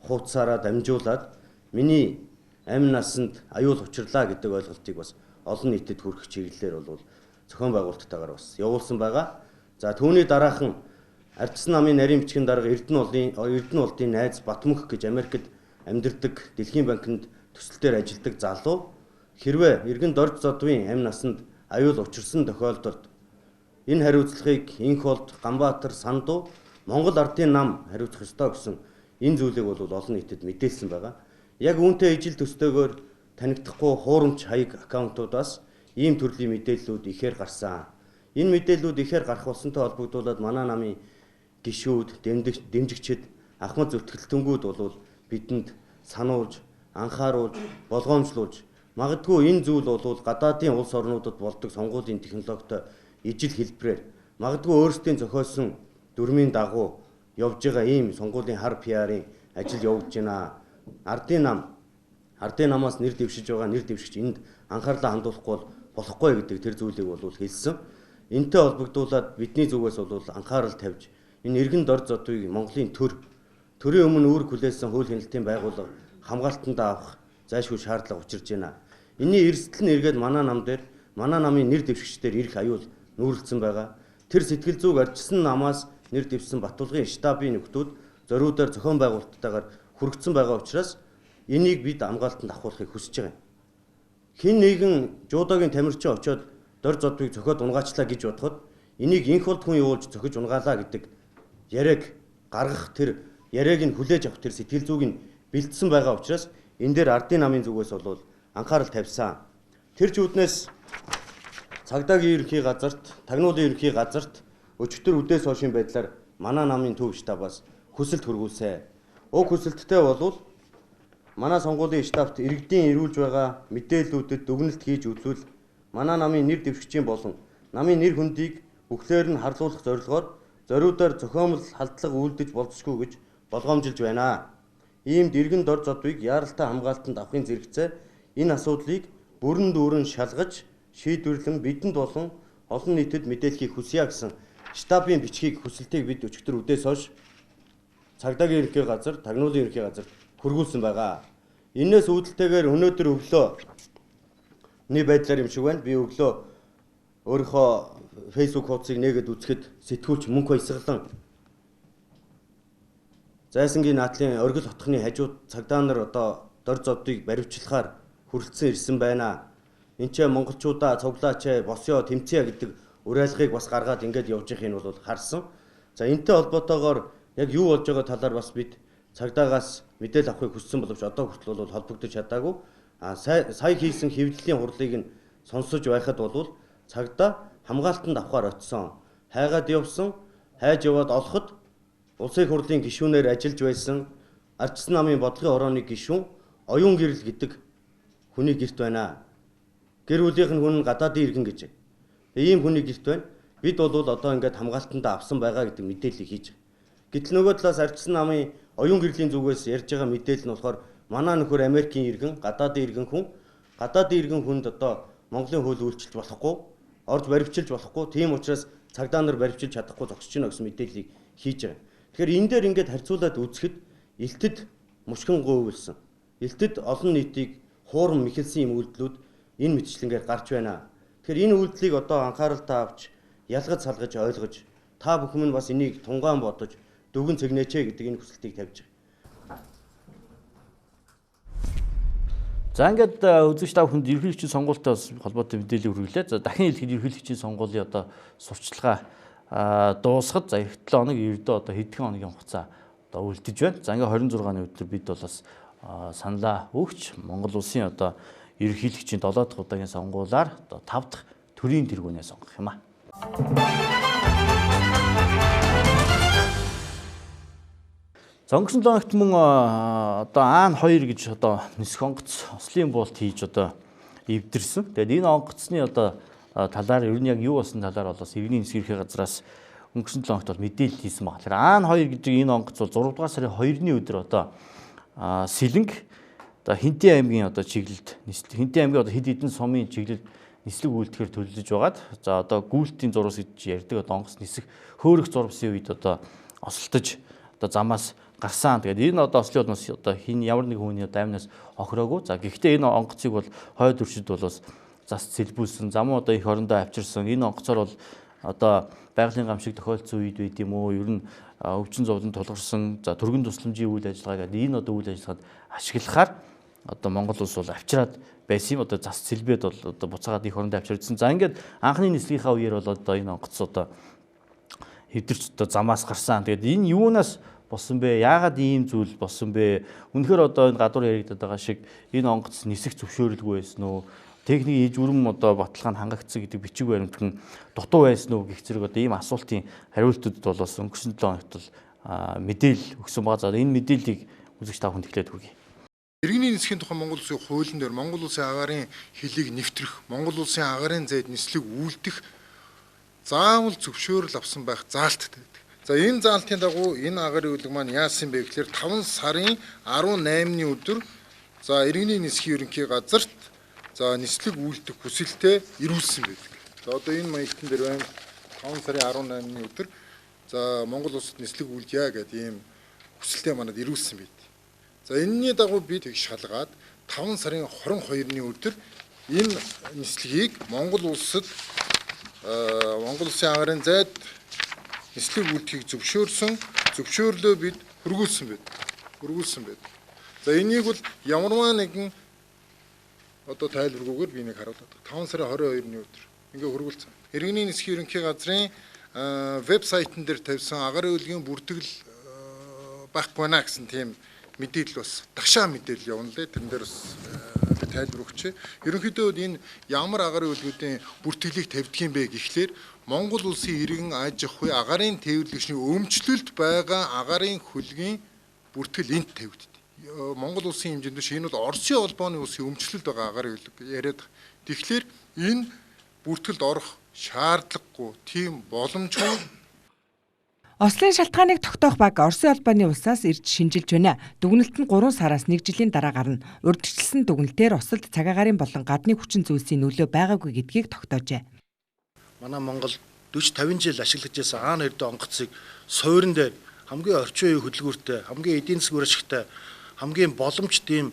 хуудасаараа дамжуулаад миний амь насанд аюул учирлаа гэдэг ойлголтыг бас олон нийтэд хүргэх чиглэлээр бол зохион байгуулалттайгаар бас явуулсан байгаа. За түүний дараахан ардчилсан намын нарийн бичгийн дарга Эрдэнэ улдын найз Батмөнх гэж Америкт амьдардаг Дэлхийн банкнд төсөл дээр ажилладаг залуу хэрвээ иргэн дорж зодвын амь насанд аюул учирсан тохиолдолд энэ хариуцлагыг энх болд Ганбаатар Сандуу Монгол ардын нам хариуцах ёстой гэсэн энэ зүйлийг бол олон нийтэд мэдээлсэн байгаа. Яг үүнтэй ижил төстэйгээр танигдахгүй хуурамч хаяг аккаунтуудаас ийм төрлийн мэдээллүүд ихээр гарсан. Энэ мэдээллүүд ихээр гарах болсонтой холбогдуулаад манай намын гишүүд, дэмжигчид, ахмад зүтгэлтэнгүүд бол бидэнд сануулж, анхааруулж, болгоомжлуулж магадгүй энэ зүйл бол гадаадын улс орнуудад болдог сонгуулийн технологитой ижил хэлбэрээр магадгүй өөрсдийн зохиосон дүрмийн дагуу явж байгаа ийм сонгуулийн хар PR-ийн ажил явуулж байна. Ардын намаас нэр дэвшиж байгаа нэр дэвшигч энд анхаарлаа хандуулахгүй болохгүй гэдэг тэр зүйлийг бол хэлсэн. Энтэй холбогдуулаад бидний зүгээс бол анхаарал тавьж энэ иргэн дор зодвыг Монголын төрийн өмнө үүрэг хүлээсэн хууль хяналтын байгууллага хамгаалтанд авах зайлшгүй шаардлага учирж байна. Энийн эрсдэл нь эргээд манай нам дээр манай намын нэр дэвшигчдэр ирэх аюул нүүрлсэн байгаа. Тэр сэтгэл зүг ардчилсан намаас нэр дэвшсэн Батулгын штабын нөхдүүд зориудаар зохион байгуулалттайгаар хүргэсэн байгаа учраас энийг бид хамгаалтанд авахыг хүсэж байгаа юм. Хэн нэгэн жуудагийн тамирчин очоод дор зодвыг зохиод унгаачлаа гэж бодоход энийг энх болд хүн явуулж зохиж унгаалаа гэдэг яриаг гаргах тэр яриаг нь хүлээж авах тэр сэтгэл зүг нь бэлдсэн байгаа учраас энэ дээр ардын намын зүгээс бол анхаарал тавьсан. Тэр чүүднээс цагдаагийн ерөнхий газарт, тагнуулын ерөнхий газарт өчигдөр үдээс хойшийн байдлаар манай намын төв штабаас хүсэлт хөргүүлсэн. Уг хүсэлттэй бол манай сонгуулийн штабт иргэдийн ирүүлж байгаа мэдээллүүдэд дүгнэлт хийж үзвэл манай намын нэр дэвшигчийн болон намын нэр хүндийг бүхлээр нь харлуулах зорилгоор зориудаар зохиомжл халдлага үйлдэж болзошгүй гэж болгоомжилж байна. Иймд иргэн дор зодвыг яаралтай хамгаалтанд авахын зэрэгцээ энэ асуудлыг бүрэн дүүрэн шалгаж шийдвэрлэн бидэнд болон олон нийтэд мэдээлэхийг хүсье гэсэн штабын бичгийг хүсэлтийг бид өчигдөр үдээс хойш цагдаагийн ерөнхий газар, тагнуулын ерөнхий газар хөргүүлсэн байгаа. Энээс үүдэлтэйгээр өнөөдөр өглөөний байдлаар юм шиг байна. Би өглөө өөрийнхөө Facebook хуудсыг нээгээд үзэхэд сэтгүүлч мөнх баясгалан Зайсангийн наадлын оргил хотхны хажууд цагдаа нар одоо дор зодыг баривчлахаар хүрэлцэн ирсэн байна. Энд ч монголчуудаа цуглаач босё тэмцэе гэдэг уриалгыг бас гаргаад ингээд явж байхыг бол харсан. За энэтэй холбоотойгоор яг юу болж байгаа талаар бас бид цагдаагаас мэдээлэл авахыг хүссэн боловч одоо хүртэл бол холбогдож чадаагүй. Сая хийсэн хэвлэлийн хурлыг нь сонсож байхад бол цагдаа хамгаалтанд авахар очсон. Хайгаад явсан, хайж яваад олоход улсын их хурлын гишүүнээр ажиллаж байсан ардчилсан намын бодлогын орооны гишүүн оюун гэрэл гэдэг хүний гэрт байна. Гэр бүлийнх нь хүн гадаадын иргэн гэж. Ийм хүний гэрт байна. Бид бол одоо ингээд хамгаалтандаа авсан байгаа гэдэг мэдээллийг хийж байгаа. Гэтэл нөгөө талаас ардчсан намын оюун гэрлийн зүгээс ярьж байгаа мэдээлэл нь болохоор манай нөхөр Америкийн иргэн, гадаадын иргэн хүнд одоо Монголын хууль үйлчилж болохгүй, орж баривчилж болохгүй. Тийм учраас цагдаа нар баривчилж чадахгүй зогсож байна гэсэн мэдээллийг хийж байгаа. Тэгэхээр энэ дээр ингээд харьцуулаад үзэхэд элтэд мушгин гуйвлсан. Элтэд олон нийтийг хуурам мэхэлсэн юм үйлдэлүүд энэ мэтчилгээр гарч байна. Тэгэхээр энэ үйлдэлийг одоо анхааралтай авч ялгаж салгаж ойлгож та бүхэн нь бас энийг тунгаан бодож дүгэн цэгнээч гэдэг энэ хүсэлтийг тавьж байгаа. За ингээд үзэгч та бүхэнд ерөнхийлөгчийн сонгуультай холбоотой мэдээлэл хүргэлээ. За дахин хэлэхэд ерөнхийлөгчийн сонгуулийн одоо сурчлагаа дуусахад за эх 7 хоног ердөө одоо хэдхэн хоногийн хугацаа одоо үлдэж байна. За ингээд 26-ны өдөр бид бол бас саналаа өгч Монгол улсын одоо ерөнхийлөгчийн 7 дахь удаагийн сонгуулиар одоо 5 дахь төрийн тэргүүнээ сонгох юм аа. За өнгөрсөн 7 хоногт мөн одоо Аан 2 гэж одоо нисэх онгоц ослын буулт хийж одоо эвдэрсэн. Тэгээд энэ онгоцны одоо талаар ер нь яг юу болсон талаар бол бас иргэний нисэх ерхий газраас өнгөрсөн 7 хоногт бол мэдээлэл хийсэн байна. Тэгэхээр Аан 2 гэдэг энэ онгоц бол 6 дугаар сарын 2-ны өдөр одоо Сэлэнг одоо Хинтээ аймгийн одоо чиглэлд Хинтээ аймгийн одоо хэд хэдэн сумын чиглэлд нислэг үйлдэхээр төлөвлөж байгаад за одоо гүйлтийн зурвас гэж ярьдаг одоо онгоц нисэх хөөрөх зурвасын үед одоо осолтож одоо замаас гарсан. Тэгээд энэ одоо ослын улмаас одоо хин ямар нэг хүний одоо амнаас охироогүй. За гэхдээ энэ онгоцыг бол хойд өршид бол бас зас сэлбүүлсэн. Замуу одоо их орондоо авчирсан. Энэ онгоцоор бол одоо байгалийн гам шиг тохиолдсон үед байд юм уу? Ер нь өвчин зовлон тулгарсан. За түргэн тусламжийн үйл ажиллагаа гэдэг энэ одоо үйл ажиллагаанд ашиглахаар одоо Монгол улс бол авчираад байсан юм. Одоо зас сэлбэд бол одоо буцаагаад их орондоо авчирдсан. За ингээд анхны нислэгийнхаа үеэр бол одоо энэ онгоц одоо хэвдэрч одоо замаас гарсан. Тэгээд энэ юунаас болсон бэ? Яагаад ийм зүйл болсон бэ? Үнэхээр одоо энэ гадуур яригдаад байгаа шиг энэ онгоц нисэх зөвшөөрөлгүй байсан уу? Техникийн иж бүрэн одоо баталгаа нь хангагдсан гэдэг бичиг баримтхан дутуу байсан уу гэх зэрэг одоо ийм асуултын хариултууд бол бас өнгөрсөн 7 хоногт бол мэдээлэл өгсөн байгаа. За энэ мэдээллийг үзэгч та бүхэнд эхлээд хүргэе. Иргэний нисхийн тухай Монгол улсын хуулийн дээр Монгол улсын агаарын хөлийг нэвтрэх, Монгол улсын агаарын зайд нислэг үйлдэх заавал зөвшөөрөл авсан байх заалттай байдаг. За энэ заалтын дагуу энэ агаарын үйлэг маань яасан бэ гэхээр 5 сарын 18-ны өдөр за иргэний нисхийн ерөнхий газарт за нислэг үйлдэх хүсэлтэд ирүүлсэн байдаг. За одоо энэ маягтан дээр байна 5 сарын 18-ны өдөр за Монгол улсад нислэг үйлдье гэдэг ийм хүсэлтэд манад ирүүлсэн байд. За энэний дагуу бид их шалгаад 5 сарын 22-ны өдөр энэ нислэгийг Монгол улсад Монгол улсын агаарын зайд нислэг үйлдөхийг зөвшөөрлөө бид хөргүүлсэн байд. За энийг бол ямарваа нэгэн одоо тайлбаргүйгээр би нэг харуулдаг. 5 сарын 22-ны өдөр ингээ хөргүүлсэн. Иргэний нисхийн ерөнхий газрын вебсайтн дээр тавьсан агаарын үйлгийн бүртгэл байхгүй байна гэсэн тийм мэдээлэл бас дагшаа мэдээлэл явна лээ. Тэрэн дээр бас тайлбар өгчээ. Ерөнхийдөө энэ ямар агаарын үйлдвэрийн бүртгэлийг тавьдгийм бэ гэхлээр Монгол улсын иргэн аж ахуй агаарын тээвэрлэгчний өмчлөлд байгаа агаарын хөлгийн бүртгэл энд тавигддаг. Монгол улсын хэмжээнд биш энэ бол Оросын холбооны улсын өмчлөлд байгаа агаарын үйлдвэр яриад. Тэгэхээр энэ бүртгэлд орох шаардлагагүй, тийм боломжгүй. Ослын шалтгааныг тогтоох баг Оросын холбооны улсаас ирж шинжилж байна. Дүгнэлт нь 3 сараас 1 жилийн дараа гарна. Урьдчилсан дүгнэлтээр осолд цагаагаарын болон гадны хүчин зүйлсийн нөлөө байгаагүй гэдгийг тогтоожээ. Манай Монгол 40-50 жил ашиглаж байсан Аан 2 онгоцыг суурин дээр хамгийн орчин үеийн хөдөлгөөртэй, хамгийн эдийн засгийн ашигтай, хамгийн боломжтой ийм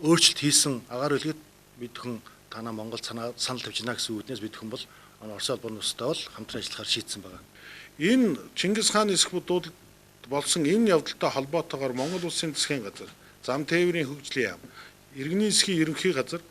өөрчлөлт хийсэн агаар үлгэд бид хүн танаа Монгол санал тавьж байна гэсэн үгнээс бид хүн бол Оросын холбооны улстай бол хамтран ажиллахаар шийдсэн байгаа. Энэ Чингис хааны эсэх будууд болсон энэ явдалтай холбоотойгоор Монгол улсын засгийн газар, зам тээврийн хөгжлийн яам, иргэний эсхийн ерөнхий газар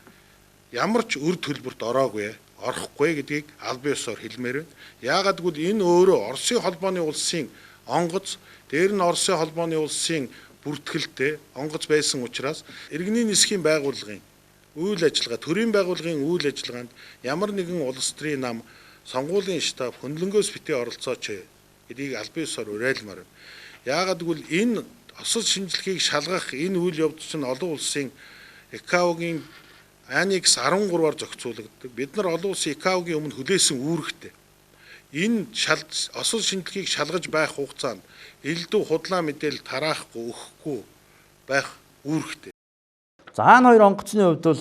ямар ч өр төлбөрт орохгүй гэдгийг албан ёсоор хэлмээр байна. Яагаад гэвэл энэ өөрөө Оросын холбооны улсын онгоц, дээр нь Оросын холбооны улсын бүртгэлтэй онгоц байсан учраас иргэний нисхийн байгууллагын үйл ажиллагаа, төрийн байгууллагын үйл ажиллагаанд ямар нэгэн улс төрийн нам, сонгуулийн штаб хөндлөнгөөс битгий оролцооч гэдгийг албан ёсоор уриалмаар байна. Яагаад гэвэл энэ осол шинжилгээг шалгах энэ үйл явдал чинь олон улсын ИКАО-гийн Annex 13-аар зохицуулагддаг. Бид нар олон улсын ИКАО-гийн өмнө хүлээсэн үүрэгтэй. Энэ осол шинжилгээг шалгаж байх хугацаанд элдв худлаа мэдээлэл тараахгүй өгөхгүй байх үүрэгтэй. За Ан 2 онгоцны хувьд бол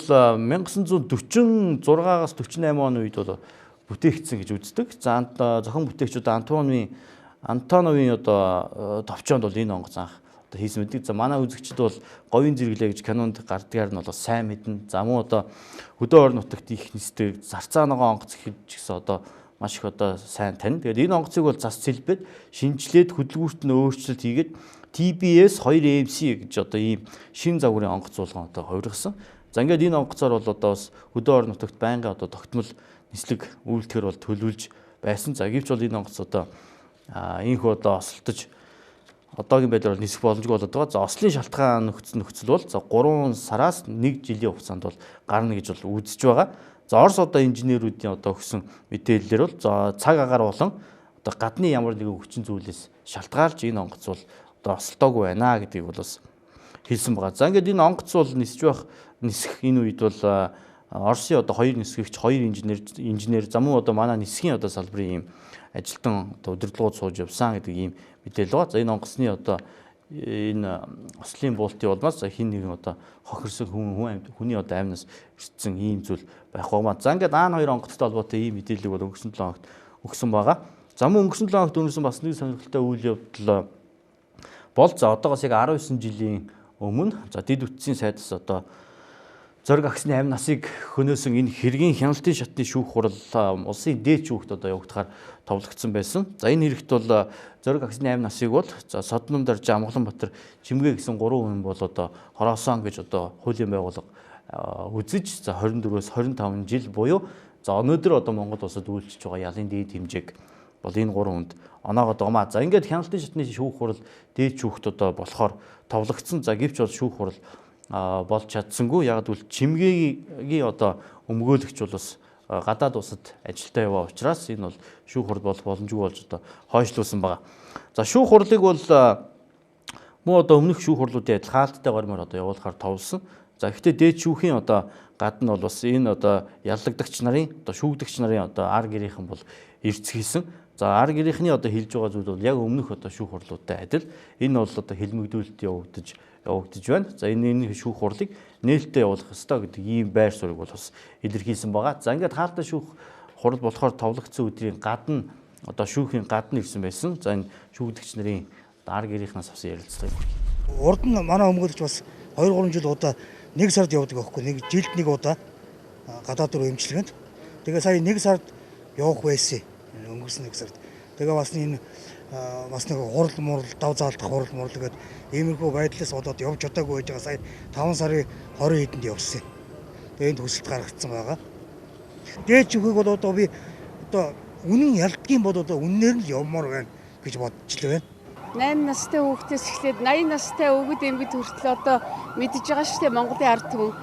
1946-аас 48 оны үед бол бүтээгдсэн гэж үздэг. За зохион бүтээгчид Антоновын одоо товчоонд бол энэ онгоц анх одоо хийсэн мэдэг. За манай үзэгчид бол говийн зэрэглээ гэж кинонд гардгаар нь бол сайн мэднэ. За мөн одоо хөдөө орон нутагт их нисдэг зарцаа ногоон онгоц гэж гэсэн одоо маш их одоо сайн тань. Тэгээд энэ онгоцыг бол зас цэлбэд шинжилээд хөдөлгүүрт нь өөрчлөлт хийгээд TBS 2MC гэж одоо ийм шин загварын онгоц болгон одоо хувиргасан. За ингээд энэ онгоцоор бол одоо бас хөдөө орон нутагт байнга одоо тогтмол нислэг үйлдэхэр бол төлөвлөж байсан. За гэвч бол энэ онгоц одоо ийхүү одоо осолтож одоогийн байдлаар нисэх боломжгүй болоод байгаа. За ослын шалтгаан нөхцөл бол за 3 сараас 1 жилийн хугацаанд бол гарна гэж бол үзэж байгаа. За Орос одоо инженерүүдийн одоо өгсөн мэдээллээр бол за цаг агаар болон одоо гадны ямар нэгэн хүчин зүйлээс шалтгаалж энэ онгоц бол одоо осолтоогүй байна гэдгийг бол бас хэлсэн байгаа. За ингээд энэ онгоц бол нисэх энэ үед бол Оросын одоо 2 нисгэгч 2 инженер за мөн одоо манай нисхийн одоо салбарын ийм ажилтан одоо удирдлагууд сууж явсан гэдэг ийм мэдээлэл байгаа. За энэ онгоцны одоо энэ ослын буултын улмаас хин нэгэн одоо хохирсон хүний одоо амнаас ирсэн ийм зүйл байх байгаа. За ингээд Ан 2 онгоцтой холбоотой ийм мэдээллийг бол өнгөрсөн 7 хоногт өгсөн байгаа. За мөн өнгөрсөн 7 хоногт өнөрсөн бас нэг сонирхолтой үйл явдал бол за одоогоос яг 19 жилийн өмнө за дэд үтсийн сайдаас одоо зориг агсны амь насыг хөнөөсөн энэ хэргийн хяналтын шатны шүүх хурал улсын дээд шүүхт одоо явагдахаар товлогдсон байсан. За энэ хэрэгт бол зориг агсны амь насыг бол за Содном Дарж Амгаланбаатар Чимгээ гэсэн 3 хүн бол одоо хороосон гэж одоо хуулийн байгууллага үзэж за 24-өөс 25 жил буюу за өнөөдөр одоо Монгол улсад үйлчилж байгаа ялын дээд хэмжээг бол энэ 3 хүнд оноогод байгаа. За ингээд хяналтын шатны шүүх хурал дээд шүүхт одоо болохоор товлогдсон. За гэвч бол шүүх хурал болж чадсангүй. Яг л Чимгээгийн одоо өмгөөлөгч бол бас гадаад улсад ажилдаа яваа учраас энэ бол шүүх хурал болох боломжгүй болж одоо хойшлуулсан байгаа. За шүүх хурлыг бол мөн одоо өмнөх шүүх хурлуудын адил хаалттай гормоор одоо явуулахаар товлсон. За гэхдээ дээд шүүхийн одоо гадна бол бас энэ одоо яллагдагч нарын одоо шүүгдэгч нарын одоо ар гэрийнхэн бол эрдэс хийсэн. За ар гэрийнхний одоо хэлж байгаа зүйл бол яг өмнөх одоо шүүх хурлуудтай адил энэ бол одоо хэлмэгдүүлэлт явагдаж байна. За энэ шүүх хурлыг нээлттэй явуулах ёстой гэдэг ийм байр суурийг бол бас илэрхийлсэн байгаа. За ингээд хаалттай шүүх хурал болохоор товлогдсон өдрийн гадна одоо шүүхийн гадна ирсэн байсан. За энэ шүүгдэгч нарын ар гэрийнхнаас бас ярилцлага өгөх. Урд нь манай өмгөөлөгч бас 2-3 жил удаа 1 сард явдаг байхгүй. Нэг жилд нэг удаа гадаад руу эмчилгээнд. Тэгээ сая 1 сард явах байсан. Өнгөрсөн 1 сард. Тэгээ бас энэ бас нэг хурал мурал дав заалтах хурал мурал гэдэг иймэрхүү байдлаас болоод явж чадаагүй байж байгаа. Сая 5 сарын 20 хэдэнд явсан. Тэгээ энд хүсэлт гаргагдсан байгаа. Дээд шүүхийг бол одоо би одоо үнэн ялдгийн бол одоо үннээр нь явмаар байна гэж бодож л байна. 8 настай хүүхдээс эхлээд 80 настай өвгөд эмгэд хүртэл одоо мэдж байгаа шүү дээ Монголын ард түмэн.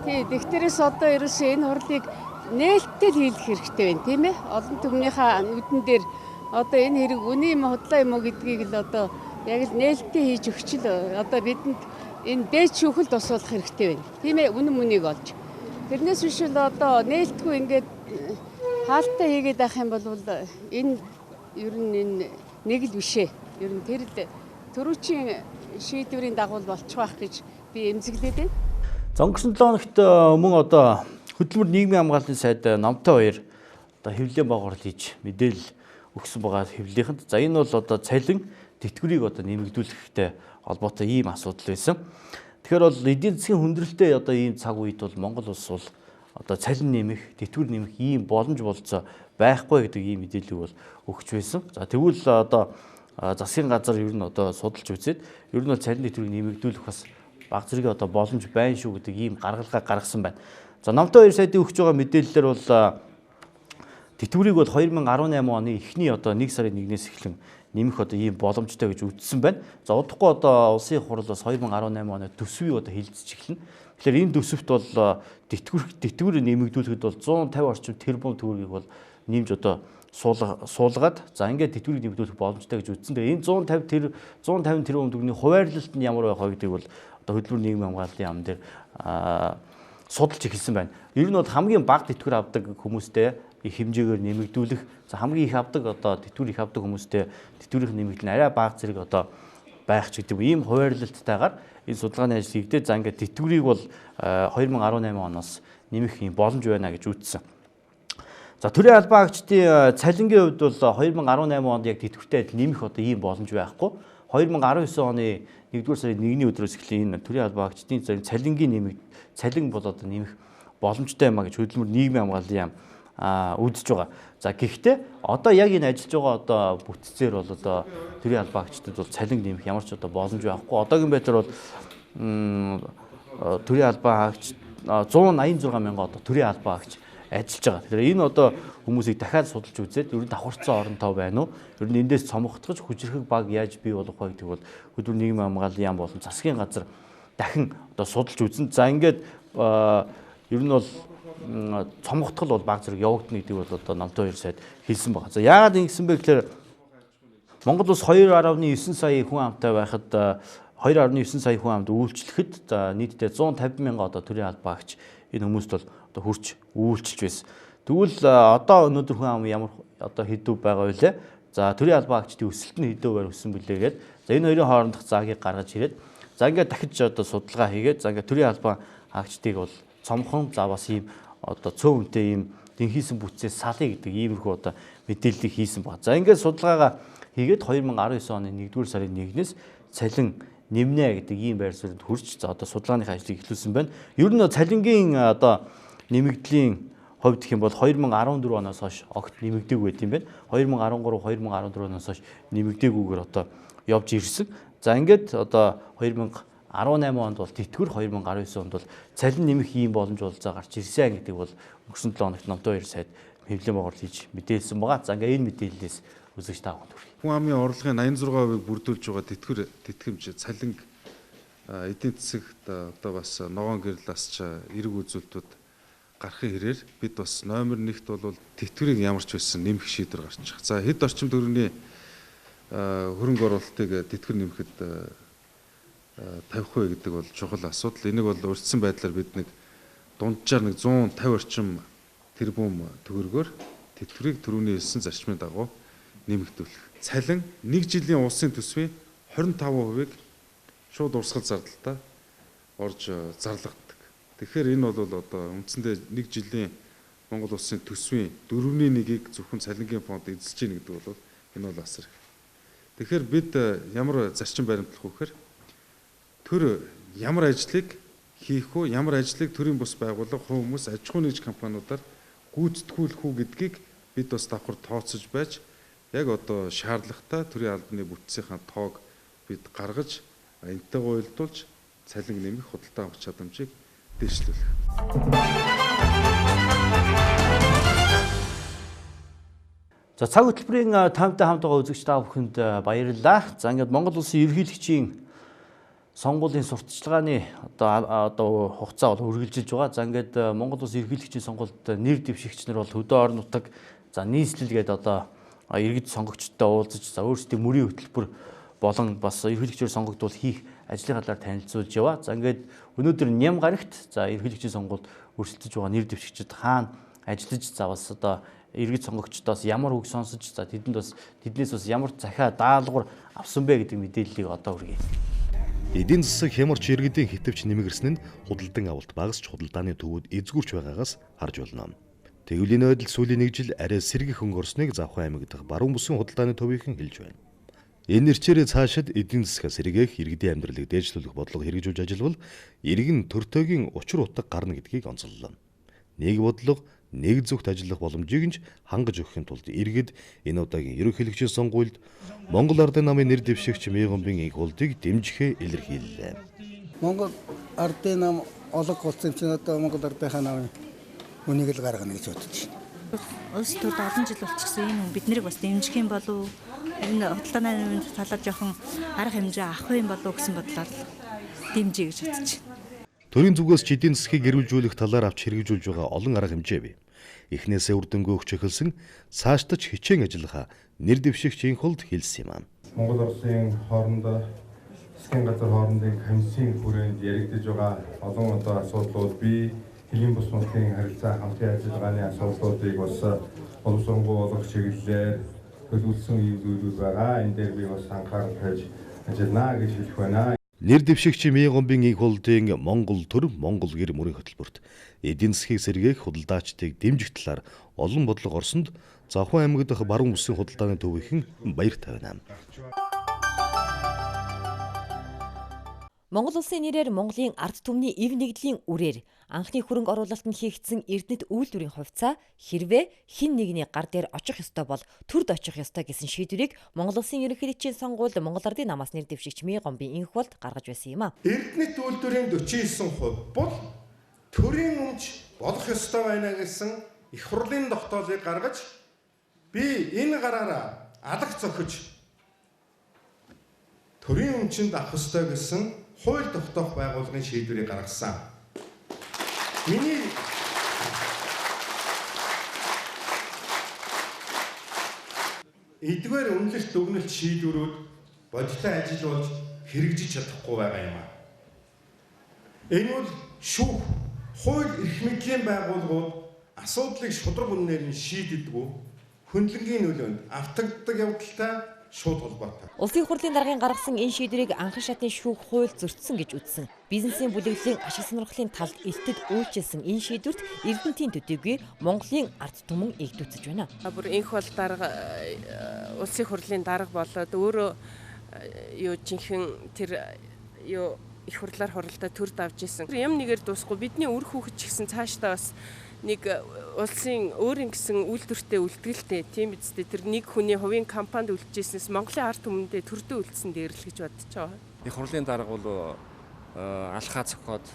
Тий, дэгтэрээс одоо ерөөсөө энэ хурлыг нээлттэй хийх хэрэгтэй байна, тийм ээ? Олон түмнийхээ нүдэн дээр одоо энэ хэрэг үний юм худлаа юм уу гэдгийг л одоо яг л нээлттэй хийж өгч л одоо бидэнд энэ дээд шүүхэл тусуулах хэрэгтэй байна. Тийм ээ, үнэн мөнийг олж. Тэрнээс биш л одоо нээлтгүй ингээд хаалттай хийгээд авах юм бол энэ ер нь энэ нэг л бишээ. Ер нь тэр л төрүүчийн шийдвэрийн дагуу болчих واخ гэж би эмзэглээд байна. За өнгөрсөн 7 хоногт мөн одоо хөтөлбөр нийгмийн хамгааллын сайд номтой 2 одоо хэвлэлийн байгуулалт хийж мэдээлэл өгсөн байгаа хэвлэлийнхэнд. За энэ бол одоо цалин тэтгэврийг одоо нэмэгдүүлэхтэй холбоотой ийм асуудал байсан. Тэгэхээр бол эдийн засгийн хүндрэлтэй одоо ийм цаг үед бол Монгол улс бол одоо цалин нэмэх, тэтгэвэр нэмэх ийм боломж болцоо байхгүй гэдэг ийм мэдээлэл бол өгч байсан. За тэгвэл одоо засгийн газар ер нь одоо судалж үзээд ер нь бол цалин тэтгэврийг нэмэгдүүлэх бас баг зэрэг одоо боломж байна шүү гэдэг ийм гаргалгаа гаргасан байна. За номтой 2 сайдын өгч байгаа мэдээллээр бол тэтгэврийг бол 2018 оны эхний одоо 1 сарын 1-ээс эхлэн нэмэх одоо ийм боломжтой гэж үзсэн байна. За удахгүй одоо улсын хурал бас 2018 оны төсвийг одоо хилцэж эхэлнэ. Тэгэхээр энэ төсөвт бол тэтгэвэр нэмэгдүүлэхэд бол 150 орчим тэрбум төгрөгийг бол нэмж одоо суулгаад за ингээд тэтгэврийг нэмэгдүүлэх боломжтой гэж үзсэн. Тэгээ энэ 150 тэрбум төгрөгийн хуваарлалт нь ямар байх вэ гэдгийг бол одоо хөтөлбөр нийгмийн хамгааллын яам дээр судалж эхэлсэн байна. Ер нь бол хамгийн бага тэтгэвэр авдаг хүмүүстэй их хэмжээгээр нэмэгдүүлэх, за хамгийн их авдаг одоо тэтгэвэр их авдаг хүмүүстэй тэтгэврийн нэмэгдэл нь арай бага зэрэг одоо байх ч гэдэг ийм хуваарлалттайгаар энэ судалгааны ажил хийгдээ. За ингээд тэтгэврийг бол 2018 оноос нэмэх юм боломж байна гэж үзсэн. За төрийн албан агчдын цалингийн хувьд бол 2018 онд яг тэтгэвртэй нэмэх одоо ийм боломж байхгүй. 2019 оны 1-р сарын 1-ний өдрөөс эхлэн энэ төрийн албан агчдын цалин бол одоо нэмэх боломжтой юм а гэж хөтөлбөр нийгмийн хамгааллын яам үзэж байгаа. За гэхдээ одоо яг энэ ажиллаж байгаа одоо бүтцээр бол одоо төрийн албан агчдад бол цалин нэмэх ямар ч одоо боломж байхгүй. Одоогийн байдлаар бол төрийн албан агч 186 мянган одоо төрийн албан агч ажиллаж байгаа. Тэгэхээр энэ одоо хүмүүсийг дахиад судалж үзээд ер нь давхарцсан оронтой байна уу? Ер нь эндээс цомгогдож хүчрхэг баг яаж бий болох вэ гэдэг бол хөтөлбөр нийгмийн хамгааллын яам болон засгийн газар дахин одоо судалж үзэн. За ингээд ер нь бол цомгогдол бол баг зэрэг явагдана гэдэг бол одоо Намтай 2 сайд хэлсэн байна. За яагаад ингэсэн бэ гэхээр Монгол улс 2.9 сая хүн амтай байхад 2.9 сая хүн амд үйлчлэхэд нийтдээ 150 мянган одоо төрийн албан агч энэ хүмүүст бол одоо хурц үйлчилж байсан. Тэгвэл одоо өнөөдөр хүн ам ямар одоо хэдүү байгаа вэ? За төрийн албан агчдын өсөлт нь хэдүүгээр өссөн билээгээд за энэ хоёрын хоорондох заагийг гаргаж ирээд за ингээд дахиж одоо судалгаа хийгээд за ингээд төрийн албан агчдыг бол цомхон за бас ийм одоо цөөн үнэтэй ийм дэнхийсэн бүтцээс салъя гэдэг иймэрхүү одоо мэдээллийг хийсэн баг. За ингээд судалгаагаа хийгээд 2019 оны 1-р сарын 1-ээс цалин нэмнэ гэдэг ийм байр суурьд хүрч за одоо судалгааных ажлыг эхлүүлсэн байна. Ер нь цалингийн одоо нэмэгдлийн хувьд гэх юм бол 2014 оноос хойш огт нэмэгдээгүй байт юм байна. 2013-2014 оноос хойш нэмэгдээгүйгээр одоо явж ирсэн. За ингээд одоо 2018 онд бол тэтгэвэр, 2019 онд бол цалин нэмэх ийм боломж олзоо гарч ирсэн гэдэг бол өнгөрсөн 7 хоногт Намтай 2 сайд хэвлэлийн боголт хийж мэдээлсэн байгаа. За ингээд энэ мэдээллээс үзэж та бүхэнд хүргэе. Хүн амын орлогын 86%-ыг бүрдүүлж байгаа тэтгэмж цалин эдийн засагт одоо бас ногоон гэрлэлч эрг үзүүлэлтүүд гарахын хэрээр бид бас номер 1-т бол тэтгэврийг ямар ч байсан нэмэх шийдвэр гарч байгаа. За хэд орчим төгрөгийн хөрөнгө оруулалтыг тэтгэвэр нэмэхэд тавих вэ гэдэг бол чухал асуудал. Энийг бол урьдчилан байдлаар бид нэг дунджаар 150 орчим тэрбум төгрөгөөр тэтгэврийг түрүүний хэлсэн зарчмын дагуу нэмэгдүүлэх. Цалин 1 жилийн улсын төсвийн 25%-ыг шууд урсгал зардалтаа орж зарлагддаг. Тэгэхээр энэ бол одоо үндсэндээ 1 жилийн Монгол улсын төсвийн 4/1-ийг зөвхөн цалингийн фонд эзэлж гин гэдэг бол энэ бол асар их. Тэгэхээр бид ямар зарчим баримтлах вэ гэхээр төр ямар ажлыг хийх үү, ямар ажлыг төрийн бус байгууллага, хувь хүмүүс, аж ахуйн нэгж компаниудаар гүйцэтгүүлэх үү гэдгийг бид бас давхар тооцож байж яг одоо шаардлагатай төрийн албаны бүтцийн тоог бид гаргаж энтэйгээ уялдуулж цалин нэмэх худалдаа авах чадамжийг дэвшлүүлэх. За цаг хөтөлбөрийн таймтай хамт байгаа үзэгч та бүхэнд баярлалаа. За ингээд Монгол улсын ерөнхийлөгчийн сонгуулийн сурталчилгааны одоо хугацаа бол үргэлжилж байгаа. За ингээд Монгол улсын ерөнхийлөгчийн сонгуульд нэр дэвшигч нар бол хөдөө орон нутаг за нийслэл гээд одоо иргэд сонгогчдод уулзаж за өөрсдийн мөрийн хөтөлбөр болон бас ерөнхийлөгчөөр сонгогдвол хийх ажлын талаар танилцуулж яваа. За ингээд өнөөдөр ням гарагт за ерөнхийлөгчийн сонгуульд өрсөлдөж байгаа нэр дэвшигчид хаана ажиллаж за бас одоо иргэд сонгогчдоос ямар үг сонсож за тэднээс бас ямар захиа даалгавар авсан бэ гэдэг мэдээллийг одоо хүргэе. Эдийн засаг хямарч иргэдийн хитвч нэмэгэрсэн нь худалдан авалт багасч худалдааны төвүүд эзгүрч байгаагаас харж болно. Тэгвэл энэ байдал сүүлийн 1 жил арай сэргийх өнгөрсныг Завхан аймаг дахь баруун бүсийн худалдааны төвийнхэн хэлж байна. Энэ нэрчээрээ цаашид эдийн засгаас сэргээх иргэдийн амьдралыг дээшлүүлэх бодлого хэрэгжүүлж ажиллавал иргэн төртөөгийн учир утга гарна гэдгийг онцоллоо. Нэг бодлого нэг зүгт ажиллах боломжийг нь хангаж өгөхийн тулд иргэд энэ удаагийн ерөнхийлөгчийн сонгуульд Монгол Ардын намын нэр дэвшигч Мегомбын их улдыг дэмжихээ илэрхийллээ. Монгол Ардын нам олог болсон чинь одоо Монгол Ардынхаа намын үнийг л гаргана гэж бодож байна. Улс төрд олон жил болчихсон энэ хүн биднийг бас дэмжих юм болов уу? Энэ худалдааны талаар жоохон арга хэмжээ авах юм болов уу гэсэн бодлоор дэмжиж гэж бодож байна. Төрийн зүгээс ч эдийн засгийг эрүүлжүүлэх талаар авч хэрэгжүүлж байгаа олон арга хэмжээ бий. Эхнээсээ үр дүнгүй өгч эхэлсэн цаашдаж хичээн ажиллахаа нэр дэвшигчийн хувьд хэлсэн юм аа. Монгол Улсын хоорондоо засгийн газар хоорондын комиссийн хүрээнд яригдж байгаа олон одоо асуудлууд бие хэлийн бус нутгийн харилцаа хамтын ажиллагааны асуудлуудыг бас боловсронгуй болгох чиглэлээр төлөвлөсөн зүйлүүд байгаа. Энэ дээр би бас анхаарал тавьж ажиллана гэж хэлэх байна. Нэр дэвшигч Мегомбын их хурлын Монгол төр Монгол гэр мөрийн хөтөлбөрт эдийн засгийг сэргээх худалдаачдыг дэмжих талаар олон бодлого орсонд Завхан аймаг дахь баруун үсгийн худалдааны төвийнхэн баяр тавина. Монгол улсын нэрээр Монголын ард түмний эв нэгдлийн үрээр анхны хөрөнгө оруулалтанд хийгдсэн Эрдэнэт үйлдвэрийн хувьцаа хэрвээ хэн нэгний гар дээр очих ёстой бол төрд очих ёстой гэсэн шийдвэрийг Монгол улсын ерөнхийлөгчийн сонгуульд Монгол Ардын намаас нэр дэвшигч Мегомбын инх болд гаргаж байсан юм а. Эрдэнэт үйлдвэрийн 49% бол төрийн өмч болох ёстой байна гэсэн их хурлын тогтоолыг гаргаж би энэ гараараа алах зохиж төрийн өмчөнд авах ёстой гэсэн хууль тогтоох байгууллагын шийдвэрийг гаргасан. Миний эдгээр үнэлэлт дүгнэлт шийдвэрүүд бодиттой ажил болж хэрэгжиж чадахгүй байгаа юм а. Энэ бол шүүх, хууль эрх мэдлийн байгууллагууд асуудлыг шудраг үнээр нь шийддэггүй хөндлөнгийн нөлөөнд автагддаг явдалтай шууд холбоотой. Улсын хурлын даргын гаргасан энэ шийдвэрийг анхан шатны шүүх хууль зөрчсөн гэж үзсэн. Бизнесийн бүлэглэлийн ашиг сонирхлын талд илтэд үйлчилсэн энэ шийдвэрт Эрдэнэтийн төдийгүй Монголын ард түмэн эгдүүцэж байна. Бүр инх бол дарга улсын хурлын дарга болоод өөрөө жинхэнэ тэр их хурлаар хуралдаа төр давж исэн. Юм нэгээр дуусахгүй бидний үр хүүхэд ч гэсэн цаашдаа бас нэг улсын өөрийн гэсэн үйлдвэртэй үлдгэлтэй тийм үстэй тэр нэг хүний хувийн компанид үлдчихснээс Монголын ард түмэндээ төрдөө үлдсэн дээрлэл гэж бодож байгаа. Их хурлын дарга бол алхаа зохиод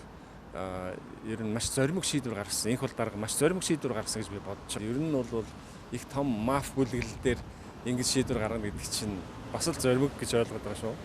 ер нь маш зоримог шийдвэр гаргасан. Инх хурл дарга маш зоримог шийдвэр гаргасан гэж би бодож байна. Ер нь бол их том маф бүлэглэл дээр ингэж шийдвэр гаргана гэдэг чинь бас л зоримог гэж ойлгоод байгаа шүү.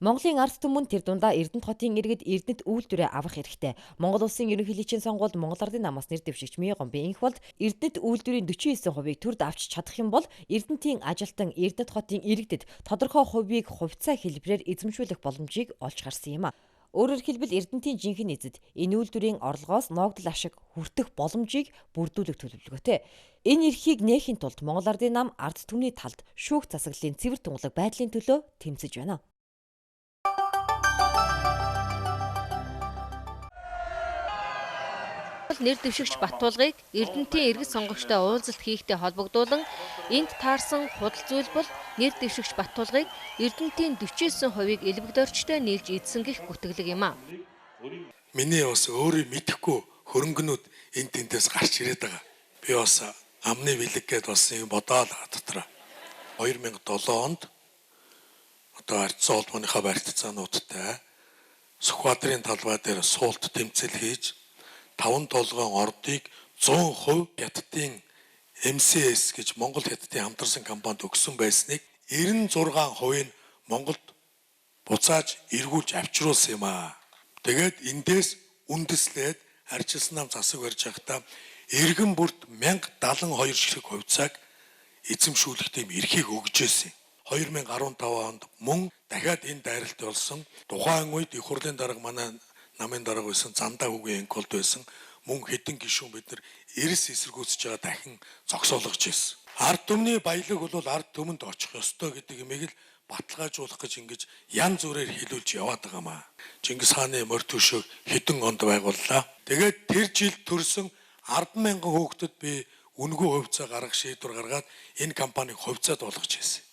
Монголын ард түмэн тэр дундаа Эрдэнэт хотын иргэд Эрдэнэт үйлдвэрээ авах хэрэгтэй. Монгол улсын ерөнхийлөгчийн сонгуульд Монгол Ардын намаас нэр дэвшигч Мегомбын инх болд Эрдэнэт үйлдвэрийн 49%-ийг төрд авч чадах юм бол Эрдэнэтийн ажилтан Эрдэнэт хотын иргэдэд тодорхой хувийг хувьцаа хэлбэрээр эзэмшүүлэх боломжийг олж харсан юм а. Өөрөөр хэлбэл Эрдэнэтийн жинхэнэ эзэд энэ үйлдвэрийн орлогоос ногдол ашиг хүртэх боломжийг бүрдүүлэх төлөвлөгөөтэй. Энэ эрхийг нээхийн тулд Монгол Ардын нам ард түмний талд шүүх засаглалын цэвэр тунгалаг байдлын төлөө тэмцэж байна. Нэр дэвшигч Баттуулгыг Эрдэнэтийн иргэд сонгогчтой уулзалт хийхтэй холбогдуулан энд таарсан худал зүйл бол нэр дэвшигч Баттуулгыг Эрдэнэтийн 49%-ийг элбэгдөрчтэй нийлж эдсэн гэх гүтгэлэг юм а. Миний бас өөрөө мэдэхгүй хөрөнгөнүүд энэ тэндээс гарч ирээд байгаа. Би бас амны бэлэг гэдээ бас юм бодоод дотроо 2007 онд одоо ардсан холбооныхаа барьцаануудтай Сүхбаатарын талбай дээр суулт тэмцэл хийж 5 толгойн ордыг 100% хятадын MCS гэж Монгол хятадын хамтарсан компанид өгсөн байсныг 96% нь Монголд буцааж эргүүлж авчруулсан юм аа. Тэгээд эндээс үндэслээд арчилсан нам засаг барьж байхдаа эргэн бүрт 1072 ширхэг хувьцааг эзэмшүүлэх тийм эрхийг өгж байсан. 2015 онд мөн дахиад энэ дайралт болсон. Тухайн үед их хурлын дарга манай намын дарга байсан зандаа үгийн инколд байсан мөн хэдэн гишүүн бид нар эрс эсэргүүцэж байгаа дахин зогсоолгож байсан. Ард түмний баялаг бол ард түмэнд очих ёстой гэдэг юмыг л баталгаажуулах гэж ингэж янз бүрээр хэлүүлж яваад байгаа маа. Чингис хааны морь төшөөг хэдэн онд байгууллаа. Тэгээд тэр жил төрсөн 10,000 хүүхдэд би үнэгүй хувьцаа гаргах шийдвэр гаргаад энэ компаниг хувьцаат болгож байсан.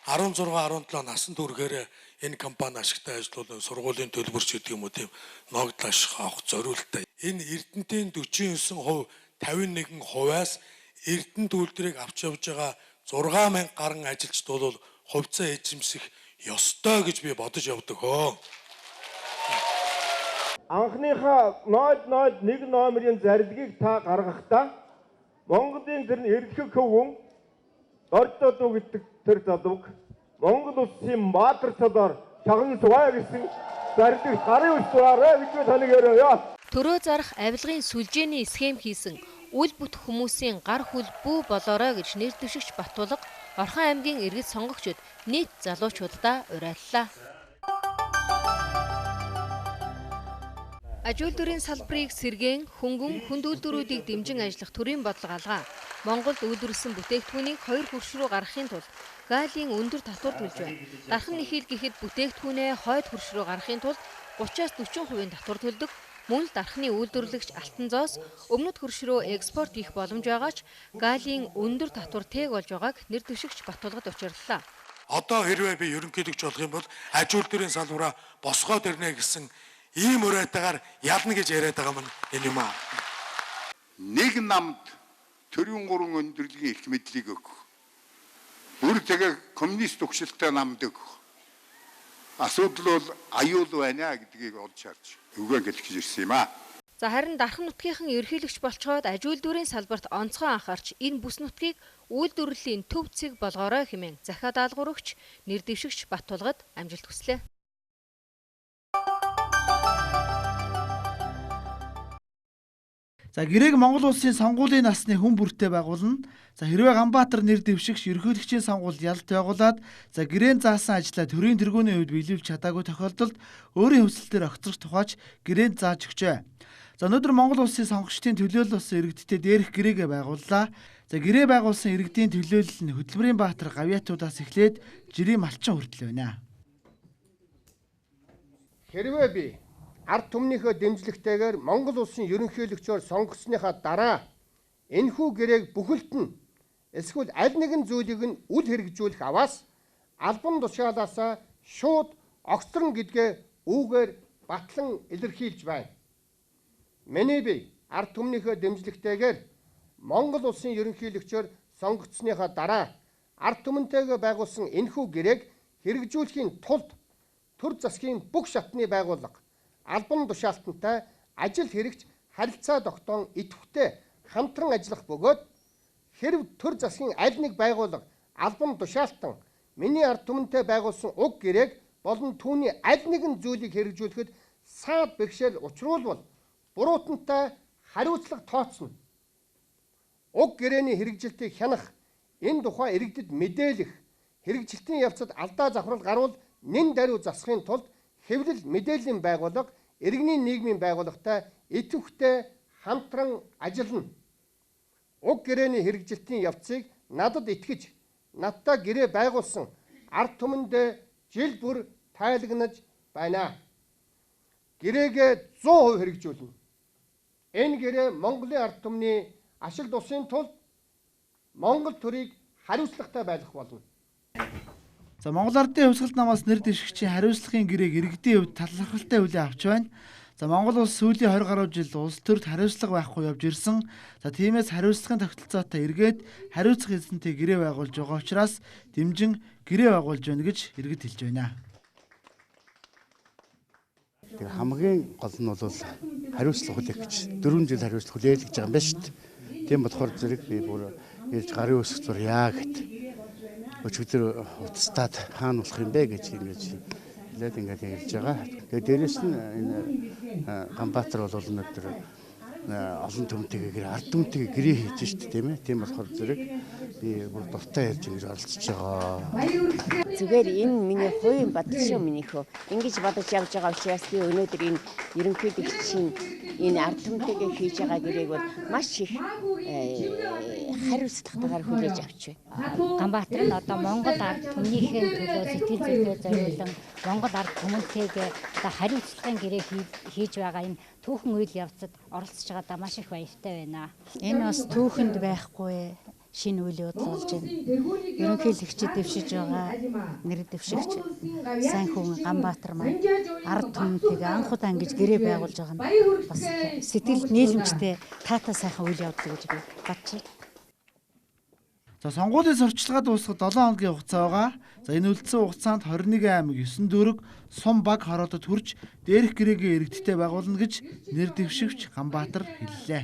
16 17 насанд хүрэхээр энэ компани ашигтай ажиллуулсан сургуулийн төлбөрч гэдэг юм уу тийм ногдол ашиг авах зориултаа. Энэ Эрдэнэтийн 49%, 51%-аас Эрдэнэт үйлдвэрийг авч явж байгаа 6,000 гаруй ажилчид бол хувьцаа эзэмсэх ёстой гэж би бодож явдаг хөө. Анхныхаа 001 номерын зарилгийг та гаргахдаа Монголын тэр эрхэг хөвгөн Дордод гэдэг тэр залууг Монгол улсын баатар цалаар шагнан суваа гэсэн зарилыг гарын үсрээрээ гэж таныг яриа. Төрөө зарах авилгын сүлжээний схем хийсэн үл бүт хүмүүсийн гар хүл бүү болоорой гэж нэр дэвшигч Баттуулга Орхон аймгийн иргэд сонгогчид нийт залуучуудаа уриаллаа. Аж үйлдвэрийн салбарыг сэргээн, хөнгөн, хүнд үйлдвэрүүдийг дэмжин ажиллах төрийн бодлого алгаа Монголд үйлдвэрлэсэн бүтээгдэхүүнийг хоёр хөрш рүү гаргахын тулд галийн өндөр татвар төлж байна. Дархан нэхэл гэхэд бүтээгдэхүүнээ хойд хөрш рүү гаргахын тулд 30-40% татвар төлдөг. Мөн л дархны үйлдвэрлэгч Алтан зоос өмнөд хөрш рүү экспорт хийх боломж байгаа ч галийн өндөр татвар тээг болж байгааг нэр дэвшигч Баттулгад учирлаа. Одоо хэрвээ би ерөнхийлөгч болох юм бол аж үйлдвэрийн салбараа босгоод ирнэ гэсэн ийм уриатаагаар ялна гэж яриад байгаа юм энэ юм аа. Нэг намд төрийн 3 өндөрлөгийн их мэдлийг өгөх. Бүр тэгээ коммунист төгсөлтөй намд өгөх. Асуудал бол аюул байна гэдгийг олж харж өгөө гэлж ирсэн юм аа. За харин дархан нутгийнхан ерөнхийлөгч болцоход аж үйлдвэрийн салбарт онцгой анхаарч энэ бүс нутгийг үйлдвэрлэлийн төв цэг болгоорой хэмээн захиа даалгаврагч нэр дэвшигч Баттулгад амжилт хүслээ. За гэрээг Монгол улсын сонгуулийн насны хүн бүртээ байгуулна. За хэрвээ Ганбаатар нэр дэвшигч ерөнхийлөгчийн сонгуульд ялалт байгуулад за гэрээн заасан ажлаа төрийн тэргүүний үед биелүүлж чадаагүй тохиолдолд өөрийн хүсэлтээр огцрох тухайч гэрээнд зааж өгчээ. За өнөөдөр Монгол улсын сонгогчдын төлөөлөл болсон иргэдтэй дээрх гэрээгээ байгууллаа. За гэрээ байгуулсан иргэдийн төлөөлөл нь хөтөлбөрийн баатар гавьяатуудаас эхлээд жирийн малчин хүртэл байна. Хэрвээ би ард түмнийхөө дэмжлэгтэйгээр Монгол улсын ерөнхийлөгчөөр сонгогдсныхаа дараа энэхүү гэрээг бүхэлд нь эсвэл аль нэгэн зүйлийг нь үл хэрэгжүүлэх аваас албан тушаалаасаа шууд огцорно гэдгээ үүгээр батлан илэрхийлж байна. Миний бие ард түмнийхөө дэмжлэгтэйгээр Монгол улсын ерөнхийлөгчөөр сонгогдсныхаа дараа ард түмэнтэйгээ байгуулсан энэхүү гэрээг хэрэгжүүлэхийн тулд төр засгийн бүх шатны байгууллага албан тушаалтантай ажил хэрэгч харилцаа тогтоон идэвхтэй хамтран ажиллах бөгөөд хэрв төр засгийн аль нэг байгууллага албан тушаалтан миний ард түмэнтэй байгуулсан уг гэрээг болон түүний аль нэгэн зүйлийг хэрэгжүүлэхэд саад бэрхшээл учруулвал буруутантай хариуцлага тооцно. Уг гэрээний хэрэгжилтийг хянах, энэ тухай иргэдэд мэдээлэх, хэрэгжилтийн явцад алдаа завхрал гарвал нэн даруй засахын тулд хэвлэл мэдээллийн байгууллага иргэний нийгмийн байгууллагатай идэвхтэй хамтран ажиллана. Уг гэрээний хэрэгжилтийн явцыг надад итгэж, надтай гэрээ байгуулсан ард түмэндээ жил бүр тайлагнаж байна. Гэрээгээ 100% хэрэгжүүлнэ. Энэ гэрээ Монголын ард түмний ашиг тусын тулд Монгол төрийг хариуцлагатай байлгах болно. За Монгол Ардын хувьсгалт намаас нэр дэвшигчийн хариуцлагын гэрээг иргэдийн хувьд талархалтай хүлээн авч байна. За Монгол улс сүүлийн 20 гаруй жил улс төрд хариуцлага байхгүй явж ирсэн. За тиймээс хариуцлагын тогтолцоотой эргээд хариуцах эзэнтэй гэрээ байгуулж байгаа учраас дэмжин гэрээ байгуулж байна гэж иргэд хэлж байна. Тэгээ хамгийн гол нь бол хариуцлага хүлээх гэж 4 жил хариуцлага хүлээл гэж байгаа юм байна шүү дээ. Тийм болохоор зэрэг би бүр ээлж гарын өсөх зурья гэд өчигдөр утастаад хаана болох юм бэ гэж ингэж хэлээд ингээд хэлж байгаа. Тэгээ дээрэс нь энэ Ганбаатар бол өнөөдөр олон төмтэйгээр ард түмтэйгээ гэрээ хийж штт тийм ээ. Тийм болохоор зэрэг би бүр дуртай ярьж ингэж оролцож байгаа. Зүгээр энэ миний хувийн бодол шүү минийхөө. Ингэж бодож явж байгаа учраас би өнөөдөр энэ ерөнхийлөгчийн энэ ард түмтэйгээ хийж байгаа гэрээг бол маш их хариуцлагатайгаар хүлээж авч байна. Ганбаатар нь одоо Монгол ард түмнийхээ төлөө сэтгэл зүйтэй зориулан Монгол ард түмэнтэйгээ одоо хариуцлагын гэрээ хийж байгаа энэ түүхэн үйл явцад оролцож байгаадаа маш их баяртай байна. Энэ бас түүхэнд байхгүй шинэ үйл явдал болж байна. Ерөнхийлөгчд дэвшиж байгаа нэр дэвшигч сайн хүн Ганбаатар маань ард түмэнтэйгээ анх удаа ингэж гэрээ байгуулж байгаа нь бас сэтгэл нийлэмжтэй таатай сайхан үйл явдал гэж би бодож байна. За сонгуулийн сурталчилгаа дуусахад 7 хоногийн хугацаа байгаа. За энэ үлдсэн хугацаанд 21 аймаг 9 дүүрэг сум баг хороодод хүрч дээрх гэрээгээ иргэдтэй байгуулна гэж нэр дэвшигч Ганбаатар хэллээ.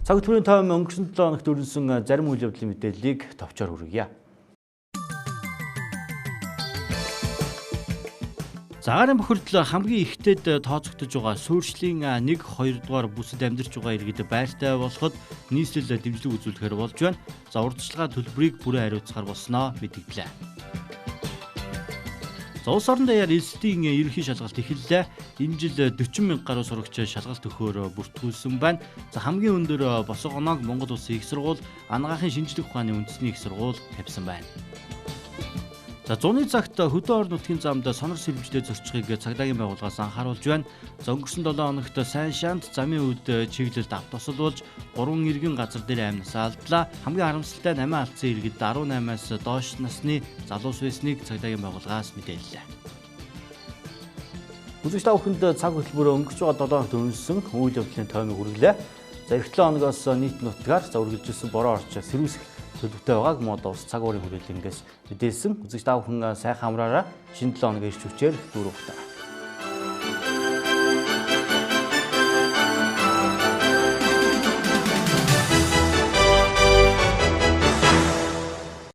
Цаг үеийн тайм өнгөрсөн 7 хоногт өрнөсөн зарим үйл явдлын мэдээллийг товчоор хүргье. Агаарын бохирдол хамгийн ихтэд тооцогдож байгаа суурьшлийн 1-2 дугаар бүсэд амьдарч байгаа иргэд байртай болоход нийслэл дэмжлэг үзүүлэхээр болж байна. За урдчилгаа төлбөрийг бүрэн хариуцахаар болсноо мэдгдлээ. Улс орон даяар элсдийн ерөнхий шалгалт эхэллээ. Энэ жил 40 мянга гаруй сурагч шалгалт өгөхөөр бүртгүүлсэн байна. За хамгийн өндөр босго оноог Монгол Улсын их сургууль, анагаахын шинжлэх ухааны үндэсний их сургууль тавьсан байна. За зуны цагт хөдөө орон нутгийн замд сонор сэрэмжлээ зорчихыг цагдаагийн байгууллагаас анхааруулж байна. За өнгөрсөн 7 хоногт сайн шаанд замын үед чиглэлд автосол болж 3 иргэн газар дээр амнасаа алдлаа. Хамгийн харамсалтай 8 алдсан иргэд 18-аас доош насны залуус байсныг цагдаагийн байгууллагаас мэдээллээ. Үзэгч та бүхэнд цаг хөтөлбөрөөр өнгөрч байгаа 7 хоногт үнэлсэн үйл явдлын тоймыг хүргэлээ. За эх 7 хоногоос нийт нутгаар за үргэлжилсэн бороо орч сэрүүсэх төлөвтэй байгааг мод ус цаг уурын хүрээлэнгээс мэдээлсэн. Үзэгч та бүхэн сайхан амраараа шинэ 7 хоногийн ирч хүчээр дүүрэх та.